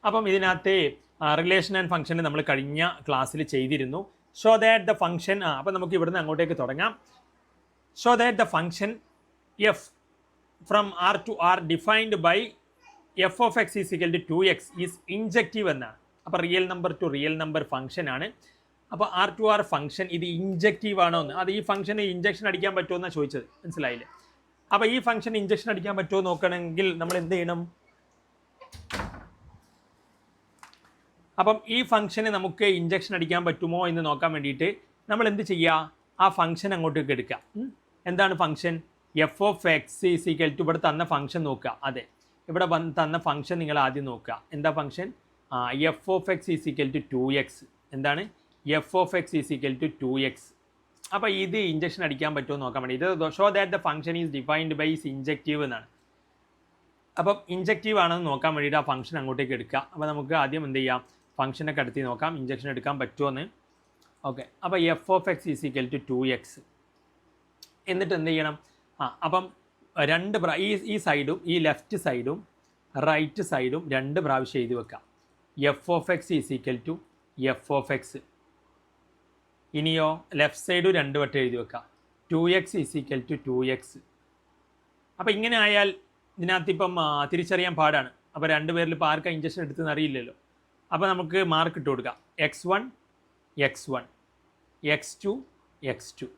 അപ്പം ഇതിനകത്ത് relation and function നമ്മൾ കഴിഞ്ഞ ക്ലാസ്സിൽ ചെയ്തിരുന്നു. ഷോ ദാറ്റ് ദ ഫംഗ്ഷൻ അപ്പം നമുക്ക് ഇവിടുന്ന് അങ്ങോട്ടേക്ക് തുടങ്ങാം. Show that the function F from R to R defined by F of X is equal to 2x is injective എന്നാണ്. അപ്പോൾ real number to real number function ആണ്. അപ്പോൾ ആർ ടു ആർ ഫംഗ്ഷൻ ഇത് ഇൻജക്റ്റീവ് ആണോ എന്ന്, അത് ഈ ഫംഗ്ഷന് ഇഞ്ചക്ഷൻ അടിക്കാൻ പറ്റുമോ എന്നാണ് ചോദിച്ചത്, മനസ്സിലായില്ലേ? അപ്പോൾ ഈ ഫംഗ്ഷൻ ഇഞ്ചക്ഷൻ അടിക്കാൻ പറ്റുമോ നോക്കണമെങ്കിൽ നമ്മൾ എന്ത് ചെയ്യണം? അപ്പം ഈ ഫംഗ്ഷന് നമുക്ക് ഇഞ്ചക്ഷൻ അടിക്കാൻ പറ്റുമോ എന്ന് നോക്കാൻ വേണ്ടിയിട്ട് നമ്മൾ എന്ത് ചെയ്യുക? ആ ഫംഗ്ഷൻ അങ്ങോട്ടേക്ക് എടുക്കുക. എന്താണ് function? F of X is equal to ഇവിടെ തന്ന ഫംഗ്ഷൻ നോക്കുക. അതെ, ഇവിടെ തന്ന ഫംഗ്ഷൻ നിങ്ങൾ ആദ്യം നോക്കുക. എന്താ function? F of X is equal to 2x. എന്താണ്? F of X is equal to 2x. അപ്പോൾ ഇത് ഇഞ്ചക്ഷൻ അടിക്കാൻ പറ്റുമോ നോക്കാൻ വേണ്ടി ഇത് show that the function is defined by injective എന്നാണ്. അപ്പം ഇൻജക്റ്റീവ് ആണെന്ന് നോക്കാൻ വേണ്ടിയിട്ട് ആ ഫംഗ്ഷൻ അങ്ങോട്ടേക്ക് എടുക്കുക. അപ്പോൾ നമുക്ക് ആദ്യം എന്ത് ചെയ്യാം? ഫംഗ്ഷനെ കടത്തി നോക്കാം ഇഞ്ചക്ഷൻ എടുക്കാൻ പറ്റുമോ എന്ന്. ഓക്കെ, അപ്പോൾ F of X is equal to 2x. എന്നിട്ട് എന്ത് ചെയ്യണം? അപ്പം രണ്ട് ഈ സൈഡും ഈ ലെഫ്റ്റ് സൈഡും റൈറ്റ് സൈഡും രണ്ട് പ്രാവശ്യം എഴുതി വെക്കാം. F of X is equal to F of X. ഇനിയോ ലെഫ്റ്റ് സൈഡും രണ്ട് വട്ടം എഴുതി വെക്കാം. 2x is equal to 2x. അപ്പോൾ ഇങ്ങനെ ആയാൽ ഇതിനകത്ത് ഇപ്പം തിരിച്ചറിയാൻ പാടാണ്. അപ്പോൾ രണ്ടുപേരിൽ ഇപ്പോൾ ആർക്കാ ഇഞ്ചക്ഷൻ എടുത്തെന്ന് അറിയില്ലല്ലോ. അപ്പോൾ നമുക്ക് മാർക്ക് ഇട്ട് കൊടുക്കാം. x1 x1 x2 x2.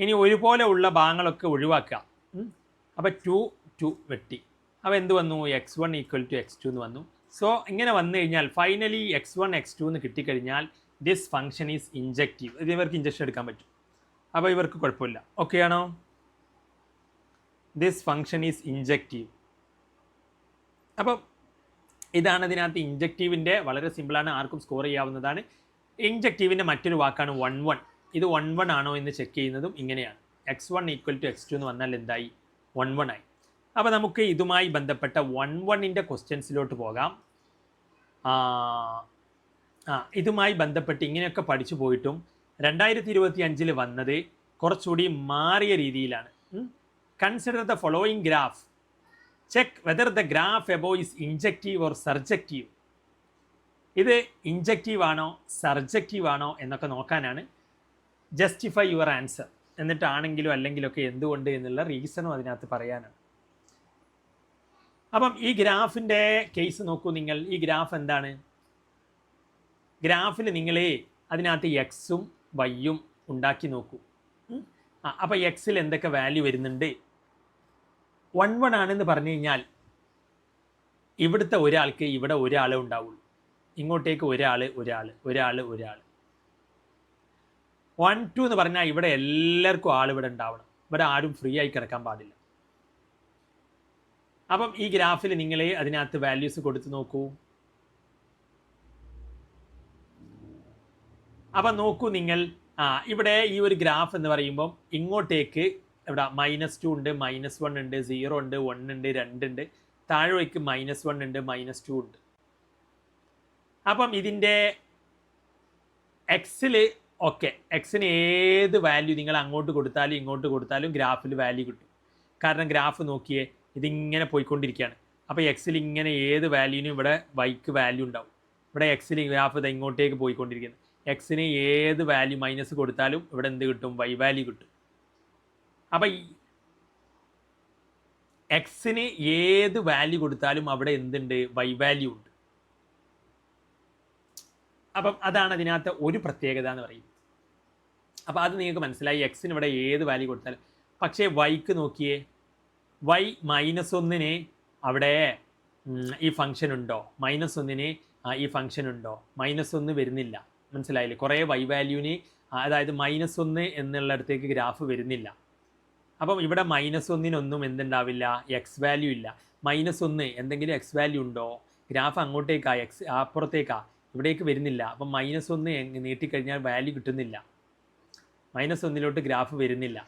ഇനി ഒരുപോലെ ഉള്ള ഭാഗങ്ങളൊക്കെ ഒഴിവാക്കുക. അപ്പോൾ 2 2 വെട്ടി. അപ്പോൾ എന്ത് വന്നു? x1 ഈക്വൽ ടു x2 എന്ന് വന്നു. സോ ഇങ്ങനെ വന്നു കഴിഞ്ഞാൽ ഫൈനലി x1 x2 എന്ന് കിട്ടിക്കഴിഞ്ഞാൽ ദിസ് ഫംഗ്ഷൻ ഈസ് ഇൻജക്റ്റീവ്. ഇത് ഇവർക്ക് ഇഞ്ചക്ഷൻ എടുക്കാൻ പറ്റും. അപ്പോൾ ഇവർക്ക് കുഴപ്പമില്ല. ഓക്കെ ആണോ? This function is injective. അപ്പം ഇതാണ് ഇതിനകത്ത് ഇൻജക്റ്റീവിൻ്റെ വളരെ സിമ്പിളാണ്, ആർക്കും സ്കോർ ചെയ്യാവുന്നതാണ്. ഇൻജക്റ്റീവിൻ്റെ മറ്റൊരു വാക്കാണ് 1 1. ഇത് 1 1 ആണോ എന്ന് ചെക്ക് ചെയ്യുന്നതും ഇങ്ങനെയാണ്. x1 ഈക്വൽ ടു x2 എന്ന് വന്നാൽ എന്തായി? 1 1 ആയി. അപ്പോൾ നമുക്ക് ഇതുമായി ബന്ധപ്പെട്ട 1 1ൻ്റെ ക്വസ്റ്റ്യൻസിലോട്ട് പോകാം. ഇതുമായി ബന്ധപ്പെട്ട് ഇങ്ങനെയൊക്കെ പഠിച്ചു പോയിട്ടും 2025 വന്നത് കുറച്ചുകൂടി മാറിയ രീതിയിലാണ്. Consider the following graph. Check whether the graph above is injective or surjective. ഇത് ഇൻജക്റ്റീവ് ആണോ സർജക്റ്റീവ് ആണോ എന്നൊക്കെ നോക്കാനാണ്. Justify your answer. എന്നിട്ടാണെങ്കിലും അല്ലെങ്കിലൊക്കെ എന്തുകൊണ്ട് എന്നുള്ള റീസണും അതിനകത്ത് പറയാനാണ്. അപ്പം ഈ ഗ്രാഫിൻ്റെ കേസ് നോക്കൂ നിങ്ങൾ. ഈ ഗ്രാഫ് എന്താണ്? ഗ്രാഫിൽ നിങ്ങൾ അതിനകത്ത് എക്സും വൈയും ഉണ്ടാക്കി നോക്കൂ. അപ്പോൾ എക്സിൽ എന്തൊക്കെ വാല്യൂ വരുന്നുണ്ട്? 1 1 ആണെന്ന് പറഞ്ഞു കഴിഞ്ഞാൽ ഇവിടുത്തെ ഒരാൾക്ക് ഇവിടെ ഒരാളെ ഉണ്ടാവുള്ളൂ. ഇങ്ങോട്ടേക്ക് ഒരാൾ 1 2 എന്ന് പറഞ്ഞാൽ ഇവിടെ എല്ലാവർക്കും ആൾ ഇവിടെ ഉണ്ടാവണം. ഇവിടെ ആരും ഫ്രീ ആയി കിടക്കാൻ പാടില്ല. അപ്പം ഈ ഗ്രാഫിൽ നിങ്ങൾ അതിനകത്ത് വാല്യൂസ് കൊടുത്ത് നോക്കൂ. അപ്പം നോക്കൂ നിങ്ങൾ, ഇവിടെ ഈ ഒരു ഗ്രാഫ് എന്ന് പറയുമ്പം ഇങ്ങോട്ടേക്ക് ഇവിടെ -2 ഉണ്ട്, -1 ഉണ്ട്, 0 ഉണ്ട്, 1 ഉണ്ട്, 2 ഉണ്ട്, താഴേക്ക് -1 ഉണ്ട്, -2 ഉണ്ട്. അപ്പം ഇതിൻ്റെ എക്സിൽ ഓക്കെ, എക്സിന് ഏത് വാല്യൂ നിങ്ങൾ അങ്ങോട്ട് കൊടുത്താലും ഇങ്ങോട്ട് കൊടുത്താലും ഗ്രാഫിൽ വാല്യൂ കിട്ടും. കാരണം ഗ്രാഫ് നോക്കിയേ, ഇതിങ്ങനെ പോയിക്കൊണ്ടിരിക്കുകയാണ്. അപ്പോൾ എക്സിൽ ഇങ്ങനെ ഏത് വാല്യൂവിനും ഇവിടെ വൈക്ക് വാല്യൂ ഉണ്ടാവും. ഇവിടെ എക്സിൽ ഗ്രാഫ് ഇത് ഇങ്ങോട്ടേക്ക് പോയിക്കൊണ്ടിരിക്കുന്നത്. എക്സിന് ഏത് വാല്യൂ മൈനസ് കൊടുത്താലും ഇവിടെ എന്ത് കിട്ടും? വൈ വാല്യൂ കിട്ടും. അപ്പം എക്സിന് ഏത് വാല്യൂ കൊടുത്താലും അവിടെ എന്തുണ്ട്? വൈ വാല്യൂ ഉണ്ട്. അപ്പം അതാണ് അതിനകത്ത് ഒരു പ്രത്യേകത എന്ന് പറയുന്നത്. അപ്പോൾ അത് നിങ്ങൾക്ക് മനസ്സിലായി. എക്സിന് ഇവിടെ ഏത് വാല്യൂ കൊടുത്താലും. പക്ഷേ വൈക്ക് നോക്കിയേ, വൈ -1ന് അവിടെ ഈ ഫംഗ്ഷൻ ഉണ്ടോ? -1ന് ഈ ഫംഗ്ഷൻ ഉണ്ടോ? -1 വരുന്നില്ല. മനസ്സിലായില്ലേ? കുറേ വൈ വാല്യൂവിന്, അതായത് -1 എന്നുള്ളിടത്തേക്ക് ഗ്രാഫ് വരുന്നില്ല. അപ്പം ഇവിടെ -1നൊന്നും എന്തുണ്ടാവില്ല? എക്സ് വാല്യൂ ഇല്ല. -1 എന്തെങ്കിലും എക്സ് വാല്യൂ ഉണ്ടോ? ഗ്രാഫ് അങ്ങോട്ടേക്കാ, എക്സ് അപ്പുറത്തേക്കാ, ഇവിടേക്ക് വരുന്നില്ല. അപ്പം -1 നീട്ടിക്കഴിഞ്ഞാൽ വാല്യൂ കിട്ടുന്നില്ല. -1ലോട്ട് ഗ്രാഫ് വരുന്നില്ല.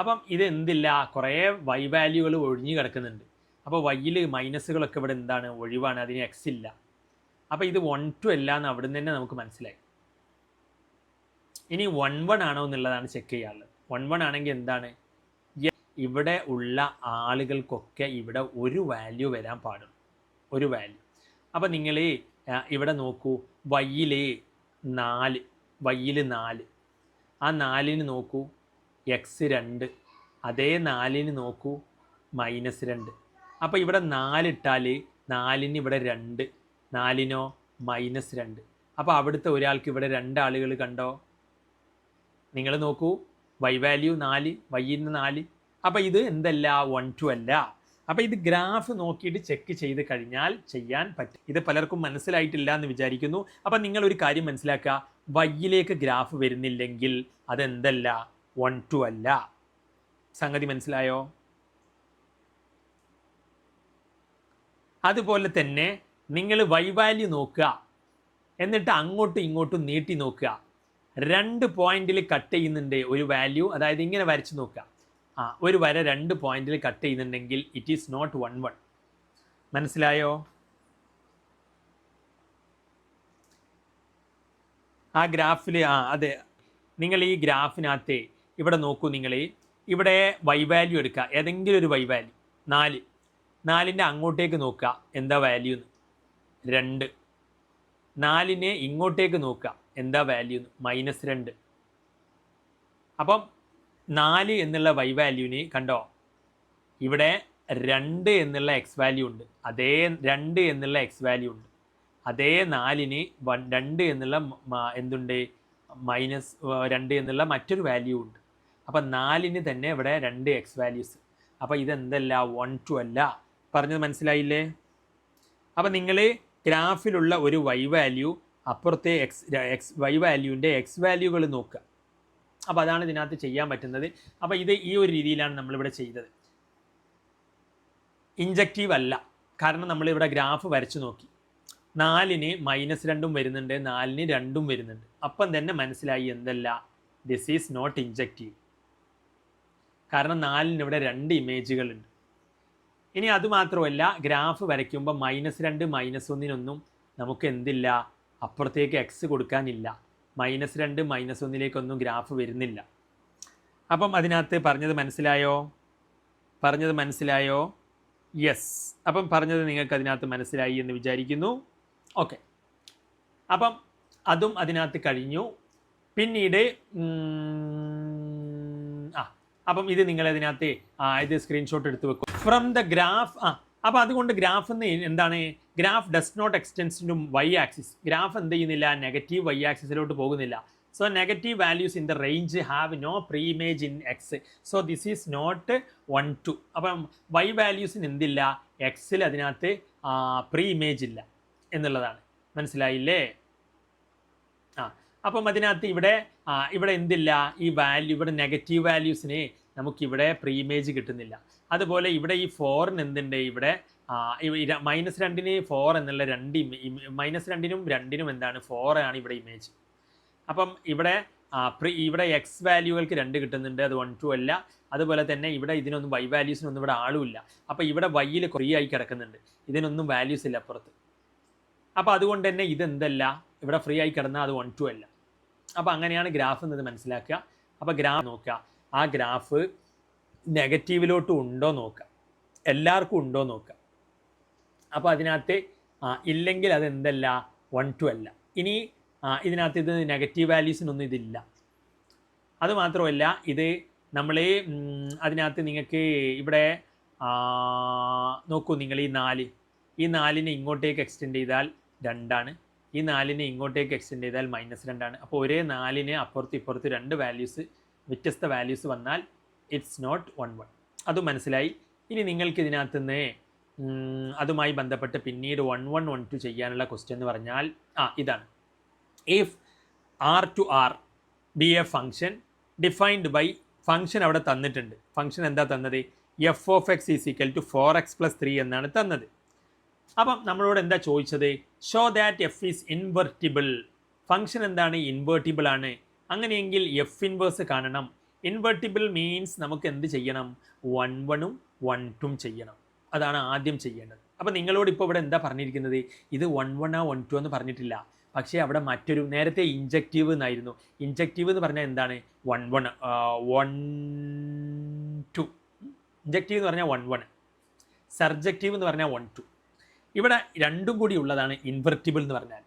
അപ്പം ഇത് എന്തില്ല? കുറേ വൈ വാല്യൂകൾ ഒഴിഞ്ഞു കിടക്കുന്നുണ്ട്. അപ്പോൾ വൈയിൽ മൈനസുകളൊക്കെ ഇവിടെ എന്താണ്? ഒഴിവാണ്. അതിന് എക്സ് ഇല്ല. അപ്പോൾ ഇത് 1 2 അല്ല എന്ന് അവിടെ നിന്ന് തന്നെ നമുക്ക് മനസ്സിലായി. ഇനി 1 1 ആണോ എന്നുള്ളതാണ് ചെക്ക് ചെയ്യാനുള്ളത്. 1 1 ആണെങ്കിൽ എന്താണ്? ഇവിടെ ഉള്ള ആളുകൾക്കൊക്കെ ഇവിടെ ഒരു വാല്യൂ വരാൻ പാടും. ഒരു വാല്യൂ. അപ്പോൾ നിങ്ങൾ ഇവിടെ നോക്കൂ, വയ്യിൽ 4, വയ്യിൽ 4, ആ 4-ന് നോക്കൂ x2, അതേ 4-ന് നോക്കൂ -2. അപ്പോൾ ഇവിടെ 4 ഇട്ടാൽ 4-ന് ഇവിടെ 2, 4-നോ -2. അപ്പോൾ അവിടുത്തെ ഒരാൾക്ക് ഇവിടെ 2 ആളുകൾ കണ്ടോ? നിങ്ങൾ നോക്കൂ, y വാല്യൂ 4, വയ്യിന് 4. അപ്പോൾ ഇത് എന്തല്ല, 1 2 അല്ല. അപ്പോൾ ഇത് ഗ്രാഫ് നോക്കിയിട്ട് ചെക്ക് ചെയ്ത് കഴിഞ്ഞാൽ ചെയ്യാൻ പറ്റും. ഇത് പലർക്കും മനസ്സിലായിട്ടില്ല എന്ന് വിചാരിക്കുന്നു. അപ്പോൾ നിങ്ങളൊരു കാര്യം മനസ്സിലാക്കുക, വയ്യിലേക്ക് ഗ്രാഫ് വരുന്നില്ലെങ്കിൽ അതെന്തല്ല, 1 2 അല്ല. സംഗതി മനസ്സിലായോ? അതുപോലെ തന്നെ നിങ്ങൾ y വാല്യൂ നോക്കുക, എന്നിട്ട് അങ്ങോട്ടും ഇങ്ങോട്ടും നീട്ടി നോക്കുക. 2 പോയിന്റിൽ കട്ട് ചെയ്യുന്നുണ്ട് ഒരു വാല്യൂ, അതായത് ഇങ്ങനെ വരച്ച് നോക്കുക. ഒരു വര 2 പോയിന്റിൽ കട്ട് ചെയ്യുന്നുണ്ടെങ്കിൽ ഇറ്റ് ഈസ് നോട്ട് 1 1. മനസ്സിലായോ? ആ ഗ്രാഫിൽ അതെ, നിങ്ങൾ ഈ ഗ്രാഫിനകത്ത് ഇവിടെ നോക്കൂ, നിങ്ങൾ ഇവിടെ y വാല്യൂ എടുക്കുക, ഏതെങ്കിലും ഒരു y വാല്യൂ 4, 4-ൻ്റെ അങ്ങോട്ടേക്ക് നോക്കുക, എന്താ വാല്യൂ എന്ന് 2. 4-നെ ഇങ്ങോട്ടേക്ക് നോക്കുക, എന്താ വാല്യൂ എന്ന് -2. അപ്പം 4 എന്നുള്ള y വാല്യൂവിന് കണ്ടോ, ഇവിടെ 2 എന്നുള്ള x വാല്യൂ ഉണ്ട്, അതേ 2 എന്നുള്ള x വാല്യൂ ഉണ്ട്. അതേ 4-ന് 2 എന്നുള്ള എന്തുണ്ട്, -2 എന്നുള്ള മറ്റൊരു വാല്യൂ ഉണ്ട്. അപ്പം 4-ന് തന്നെ ഇവിടെ 2 x വാല്യൂസ്. അപ്പോൾ ഇതെന്തല്ല, 1 2 അല്ല. പറഞ്ഞത് മനസ്സിലായില്ലേ? അപ്പം നിങ്ങൾ ഗ്രാഫിലുള്ള ഒരു y വാല്യൂ അപ്പുറത്തെ y വാല്യൂവിൻ്റെ x വാല്യൂകൾ നോക്കുക. അപ്പോൾ അതാണ് ഇതിനകത്ത് ചെയ്യാൻ പറ്റുന്നത്. അപ്പോൾ ഇത് ഈ ഒരു രീതിയിലാണ് നമ്മളിവിടെ ചെയ്തത്. ഇൻജക്റ്റീവ് അല്ല, കാരണം നമ്മളിവിടെ ഗ്രാഫ് വരച്ചു നോക്കി. 4-ന് -2 വരുന്നുണ്ട്, 4-ന് 2 വരുന്നുണ്ട്. അപ്പം തന്നെ മനസ്സിലായി എന്തല്ല, ദിസ് ഈസ് നോട്ട് ഇൻജക്റ്റീവ്. കാരണം 4-ന് ഇവിടെ 2 ഇമേജുകളുണ്ട്. ഇനി അതുമാത്രമല്ല, ഗ്രാഫ് വരയ്ക്കുമ്പോൾ -2 -1-നൊന്നും നമുക്ക് എന്തില്ല, അപ്പുറത്തേക്ക് എക്സ് കൊടുക്കാനില്ല. -2 -1-ലേക്കൊന്നും ഗ്രാഫ് വരുന്നില്ല. അപ്പം അതിനകത്ത് പറഞ്ഞത് മനസ്സിലായോ? പറഞ്ഞത് മനസ്സിലായോ? യെസ്. അപ്പം പറഞ്ഞത് നിങ്ങൾക്ക് അതിനകത്ത് മനസ്സിലായി എന്ന് വിചാരിക്കുന്നു. ഓക്കെ, അപ്പം അതും അതിനകത്ത് കഴിഞ്ഞു. പിന്നീട് അപ്പം ഇത് നിങ്ങളതിനകത്ത് ഇത് സ്ക്രീൻഷോട്ട് എടുത്ത് വെക്കും. ഫ്രം ദ ഗ്രാഫ് അപ്പോൾ അതുകൊണ്ട് ഗ്രാഫ് എന്ന് എന്താണ്, graph does not extends to y axis. Graph എന്ത് ചെയ്യുന്നില്ല, നെഗറ്റീവ് വൈ ആക്സിസിലോട്ട് പോകുന്നില്ല. So negative values in the range have no pre image in x. So this is not 1 2. അപ്പം വൈ വാല്യൂസിന് എന്തില്ല, എക്സിൽ അതിനകത്ത് പ്രീ ഇമേജ് ഇല്ല എന്നുള്ളതാണ്. മനസ്സിലായില്ലേ? അപ്പം അതിനകത്ത് ഇവിടെ എന്തില്ല, ഈ വാല്യൂ, ഇവിടെ നെഗറ്റീവ് വാല്യൂസിന് നമുക്കിവിടെ പ്രീ ഇമേജ് കിട്ടുന്നില്ല. അതുപോലെ ഇവിടെ ഈ 4-ന് എന്തുണ്ട്, ഇവിടെ -2-ന് 4 എന്നുള്ള -2-നും 2-നും എന്താണ്, 4 ആണ് ഇവിടെ ഇമേജ്. അപ്പം ഇവിടെ ഇവിടെ എക്സ് വാല്യൂകൾക്ക് 2 കിട്ടുന്നുണ്ട്, അത് 1 2 അല്ല. അതുപോലെ തന്നെ ഇവിടെ ഇതിനൊന്നും വൈ വാല്യൂസിനൊന്നും ഇവിടെ ആളുമില്ല. അപ്പോൾ ഇവിടെ വൈയിൽ ഫ്രീ ആയി കിടക്കുന്നുണ്ട്, ഇതിനൊന്നും വാല്യൂസ് ഇല്ല അപ്പുറത്ത്. അപ്പോൾ അതുകൊണ്ട് തന്നെ ഇതെന്തല്ല, ഇവിടെ ഫ്രീ ആയി കിടന്നാൽ അത് 1 2 അല്ല. അപ്പോൾ അങ്ങനെയാണ് ഗ്രാഫ് എന്നത് മനസ്സിലാക്കുക. അപ്പോൾ ഗ്രാഫ് നോക്കുക, ആ ഗ്രാഫ് നെഗറ്റീവിലോട്ട് ഉണ്ടോ നോക്കുക, എല്ലാവർക്കും ഉണ്ടോ നോക്കുക. അപ്പോൾ അതിനകത്ത് ഇല്ലെങ്കിൽ അതെന്തല്ല, 1 2 അല്ല. ഇനി ഇതിനകത്ത് ഇത് നെഗറ്റീവ് വാല്യൂസിനൊന്നും ഇതില്ല. അതുമാത്രമല്ല, ഇത് നമ്മൾ അതിനകത്ത് നിങ്ങൾക്ക് ഇവിടെ നോക്കൂ, നിങ്ങൾ ഈ 4-നെ ഇങ്ങോട്ടേക്ക് എക്സ്റ്റെൻഡ് ചെയ്താൽ 2 ആണ്, ഈ 4-നെ ഇങ്ങോട്ടേക്ക് എക്സ്റ്റെൻഡ് ചെയ്താൽ -2 ആണ്. അപ്പോൾ ഒരേ 4-ന് അപ്പുറത്ത് ഇപ്പുറത്ത് 2 വാല്യൂസ്, വ്യത്യസ്ത വാല്യൂസ് വന്നാൽ ഇറ്റ്സ് നോട്ട് 1 1. അതും മനസ്സിലായി. ഇനി നിങ്ങൾക്ക് ഇതിനകത്ത് നിന്ന് അതുമായി ബന്ധപ്പെട്ട് പിന്നീട് 1 1 1 2 ചെയ്യാനുള്ള ക്വസ്റ്റ്യൻ എന്ന് പറഞ്ഞാൽ ഇതാണ്. If R to R be a function defined by function അവിടെ തന്നിട്ടുണ്ട്. ഫംഗ്ഷൻ എന്താ തന്നത്, f of x is equal to 4x plus 3 എന്നാണ് തന്നത്. അപ്പം നമ്മളോട് എന്താ ചോദിച്ചത്, show that F is invertible. Function എന്താണ്, ഇൻവേർട്ടിബിൾ ആണ്. അങ്ങനെയെങ്കിൽ എഫ് ഇൻവേഴ്സ് കാണണം. ഇൻവെർട്ടിബിൾ മീൻസ് നമുക്ക് എന്ത് ചെയ്യണം, 1 1-ഉം 1 2-ഉം ചെയ്യണം. അതാണ് ആദ്യം ചെയ്യേണ്ടത്. അപ്പം നിങ്ങളോട് ഇപ്പോൾ ഇവിടെ എന്താ പറഞ്ഞിരിക്കുന്നത്, ഇത് 1 1 1 2 എന്ന് പറഞ്ഞിട്ടില്ല. പക്ഷേ അവിടെ മറ്റൊരു, നേരത്തെ ഇൻജക്റ്റീവ് എന്നായിരുന്നു. ഇൻജക്റ്റീവ് എന്ന് പറഞ്ഞാൽ എന്താണ്, 1 1 1 2. ഇൻജക്റ്റീവ് എന്ന് പറഞ്ഞാൽ 1 1, സർജക്റ്റീവ് എന്ന് പറഞ്ഞാൽ 1 2. ഇവിടെ രണ്ടും കൂടി ഉള്ളതാണ് ഇൻവെർട്ടിബിൾ എന്ന് പറഞ്ഞാൽ.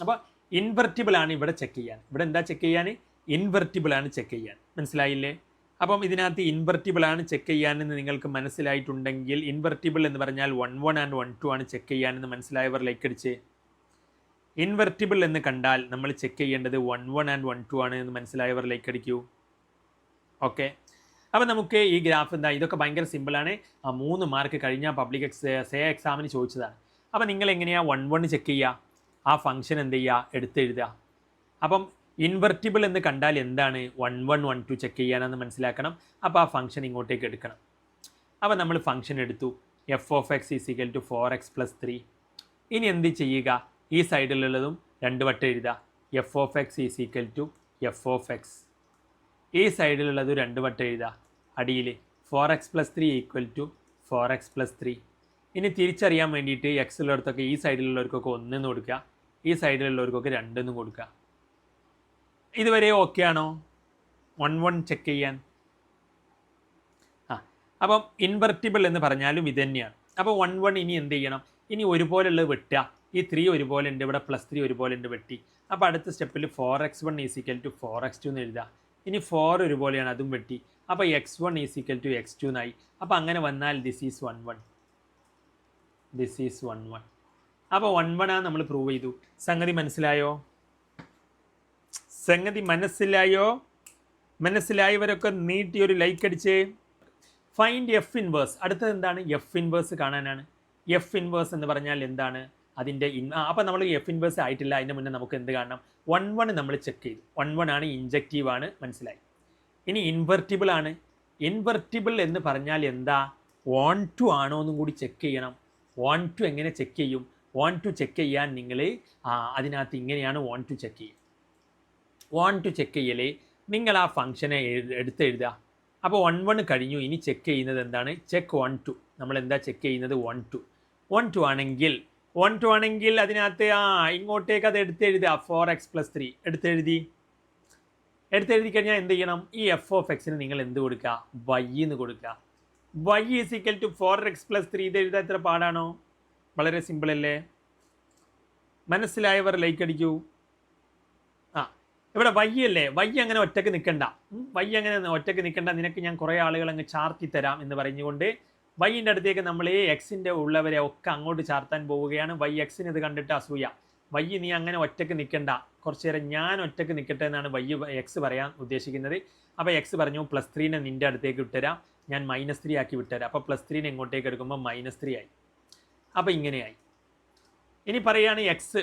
അപ്പോൾ ഇൻവെർട്ടിബിൾ ആണ് ഇവിടെ ചെക്ക് ചെയ്യാൻ. ഇവിടെ എന്താ ചെക്ക് ചെയ്യാൻ? ഇൻവെർട്ടിബിൾ ആണ് ചെക്ക് ചെയ്യാൻ. മനസ്സിലായില്ലേ? അപ്പം ഇതിനകത്ത് ഇൻവെർട്ടിബിൾ ആണ് ചെക്ക് ചെയ്യാനെന്ന് നിങ്ങൾക്ക് മനസ്സിലായിട്ടുണ്ടെങ്കിൽ, ഇൻവെർട്ടിബിൾ എന്ന് പറഞ്ഞാൽ 1 ആൻഡ് 1 ആണ് ചെക്ക് ചെയ്യാനെന്ന് മനസ്സിലായവർ ലൈക്ക് അടിച്ച്. ഇൻവെർട്ടിബിൾ എന്ന് കണ്ടാൽ നമ്മൾ ചെക്ക് ചെയ്യേണ്ടത് 1 ആൻഡ് 1 ആണ് എന്ന് മനസ്സിലായവർ ലൈക്ക് അടിക്കൂ. ഓക്കെ, അപ്പോൾ നമുക്ക് ഈ ഗ്രാഫ് എന്താ, ഇതൊക്കെ ഭയങ്കര സിമ്പിളാണ്. 3 മാർക്ക് കഴിഞ്ഞ പബ്ലിക് എക്സാമിന് ചോദിച്ചതാണ്. അപ്പോൾ നിങ്ങൾ എങ്ങനെയാണ് 1 ചെക്ക് ചെയ്യുക? ആ ഫംഗ്ഷൻ എന്ത് ചെയ്യുക? എടുത്തെഴുതുക. അപ്പം ഇൻവെർട്ടിബിൾ എന്ന് കണ്ടാൽ എന്താണ്? 1 1 1 2 ചെക്ക് ചെയ്യാനെന്ന് മനസ്സിലാക്കണം. അപ്പോൾ ആ ഫംഗ്ഷൻ ഇങ്ങോട്ടേക്ക് എടുക്കണം. അപ്പോൾ നമ്മൾ ഫംഗ്ഷൻ എടുത്തു. F of X is equal to 4x + 3. ഇനി എന്ത് ചെയ്യുക? ഈ സൈഡിലുള്ളതും 2 വട്ടം എഴുതുക. F of X is equal to F of x. ഈ സൈഡിലുള്ളത് 2 വട്ടം എഴുതുക. അടിയിൽ 4x + 3 ഈക്വൽ ടു 4x + 3. ഇനി തിരിച്ചറിയാൻ വേണ്ടിയിട്ട് എക്സ് ഉള്ളിടത്തൊക്കെ ഈ സൈഡിലുള്ളവർക്കൊക്കെ 1 എന്ന് കൊടുക്കുക, ഈ സൈഡിലുള്ളവർക്കൊക്കെ 2 എന്ന് കൊടുക്കുക. ഇതുവരെ ഓക്കെ ആണോ 1 1 ചെക്ക് ചെയ്യാൻ? അപ്പം ഇൻവെർട്ടിബിൾ എന്ന് പറഞ്ഞാലും ഇത് തന്നെയാണ്. അപ്പോൾ 1 1 ഇനി എന്ത് ചെയ്യണം? ഇനി ഒരുപോലെയുള്ളത് വെട്ടുക. ഈ 3 ഒരുപോലെ ഉണ്ട്, ഇവിടെ +3 ഒരുപോലെ ഉണ്ട്, വെട്ടി. അപ്പോൾ അടുത്ത സ്റ്റെപ്പിൽ 4x1 is equal to 4x2 എന്ന് എഴുതുക. ഇനി 4 ഒരുപോലെയാണ്, അതും വെട്ടി. അപ്പോൾ x1 is equal to x2 എന്നായി. അപ്പോൾ അങ്ങനെ വന്നാൽ ദിസ് ഈസ് 1 1, ദിസ് ഈസ് 1 1. അപ്പോൾ 1 1 ആണ് നമ്മൾ പ്രൂവ് ചെയ്തു. സംഗതി മനസ്സിലായോ? സംഗതി മനസ്സിലായോ? മനസ്സിലായവരൊക്കെ നീട്ടി ഒരു ലൈക്ക് അടിച്ചേ. Find F inverse. അടുത്തത് എന്താണ്? എഫ് ഇൻവേഴ്സ് കാണാനാണ്. എഫ് ഇൻവേഴ്സ് എന്ന് പറഞ്ഞാൽ എന്താണ്? അതിൻ്റെ അപ്പോൾ നമ്മൾ എഫ് ഇൻവേഴ്സ് ആയിട്ടില്ല, അതിൻ്റെ മുന്നേ നമുക്ക് എന്ത് കാണണം? 1 1 നമ്മൾ ചെക്ക് ചെയ്തു. 1 1 ആണ്, ഇൻജക്റ്റീവ് ആണ്, മനസ്സിലായി. ഇനി ഇൻവെർട്ടിബിൾ ആണ്. ഇൻവെർട്ടിബിൾ എന്ന് പറഞ്ഞാൽ എന്താ? 1 2 ആണോ എന്നും കൂടി ചെക്ക് ചെയ്യണം. 1 2 എങ്ങനെ ചെക്ക് ചെയ്യും? 1 2 ചെക്ക് ചെയ്യാൻ നിങ്ങൾ അതിനകത്ത് ഇങ്ങനെയാണ് 1 2 ചെക്ക് ചെയ്യുക. 1 2 ചെക്ക് ചെയ്യൽ നിങ്ങൾ ആ ഫംഗ്ഷനെ എടുത്തെഴുതുക. അപ്പോൾ 1 1 കഴിഞ്ഞു. ഇനി ചെക്ക് ചെയ്യുന്നത് എന്താണ്? ചെക്ക് 1 2. നമ്മൾ എന്താ ചെക്ക് ചെയ്യുന്നത്? 1 2. 1 2 ആണെങ്കിൽ അതിനകത്ത് ഇങ്ങോട്ടേക്ക് അത് എടുത്തെഴുതുക. 4x + 3 എടുത്തെഴുതി കഴിഞ്ഞാൽ എന്ത് ചെയ്യണം? ഈ എഫ് ഓഫ് എക്സിന് നിങ്ങൾ എന്ത് കൊടുക്കുക? y എന്ന് കൊടുക്കുക. y is equal to 4x + 3. ഇത് എഴുതാൻ എത്ര പാടാണോ? വളരെ സിമ്പിൾ അല്ലേ? മനസ്സിലായവർ ലൈക്ക് അടിക്കൂ. ഇവിടെ y അല്ലേ? y അങ്ങനെ ഒറ്റക്ക് നിൽക്കണ്ട. അങ്ങനെ ഒറ്റക്ക് നിൽക്കണ്ട. നിനക്ക് ഞാൻ കുറേ ആളുകൾ അങ്ങ് ചാർത്തി തരാം എന്ന് പറഞ്ഞുകൊണ്ട് വൈൻ്റെ അടുത്തേക്ക് നമ്മൾ എക്സിൻ്റെ ഉള്ളവരെ ഒക്കെ അങ്ങോട്ട് ചാർത്താൻ പോവുകയാണ്. വൈ എക്സിന് ഇത് കണ്ടിട്ട് അസൂയ. വൈ നീ അങ്ങനെ ഒറ്റക്ക് നിൽക്കണ്ട, കുറച്ച് നേരം ഞാൻ ഒറ്റക്ക് നിൽക്കട്ടെ എന്നാണ് എക്സ് പറയാൻ ഉദ്ദേശിക്കുന്നത്. അപ്പോൾ എക്സ് പറഞ്ഞു +3 നിൻ്റെ അടുത്തേക്ക് വിട്ടുതരാം, ഞാൻ -3 ആക്കി വിട്ടുതരാം. അപ്പോൾ +3 എങ്ങോട്ടേക്ക് എടുക്കുമ്പോൾ -3 ആയി. അപ്പോൾ ഇങ്ങനെയായി. ഇനി പറയുകയാണ് എക്സ്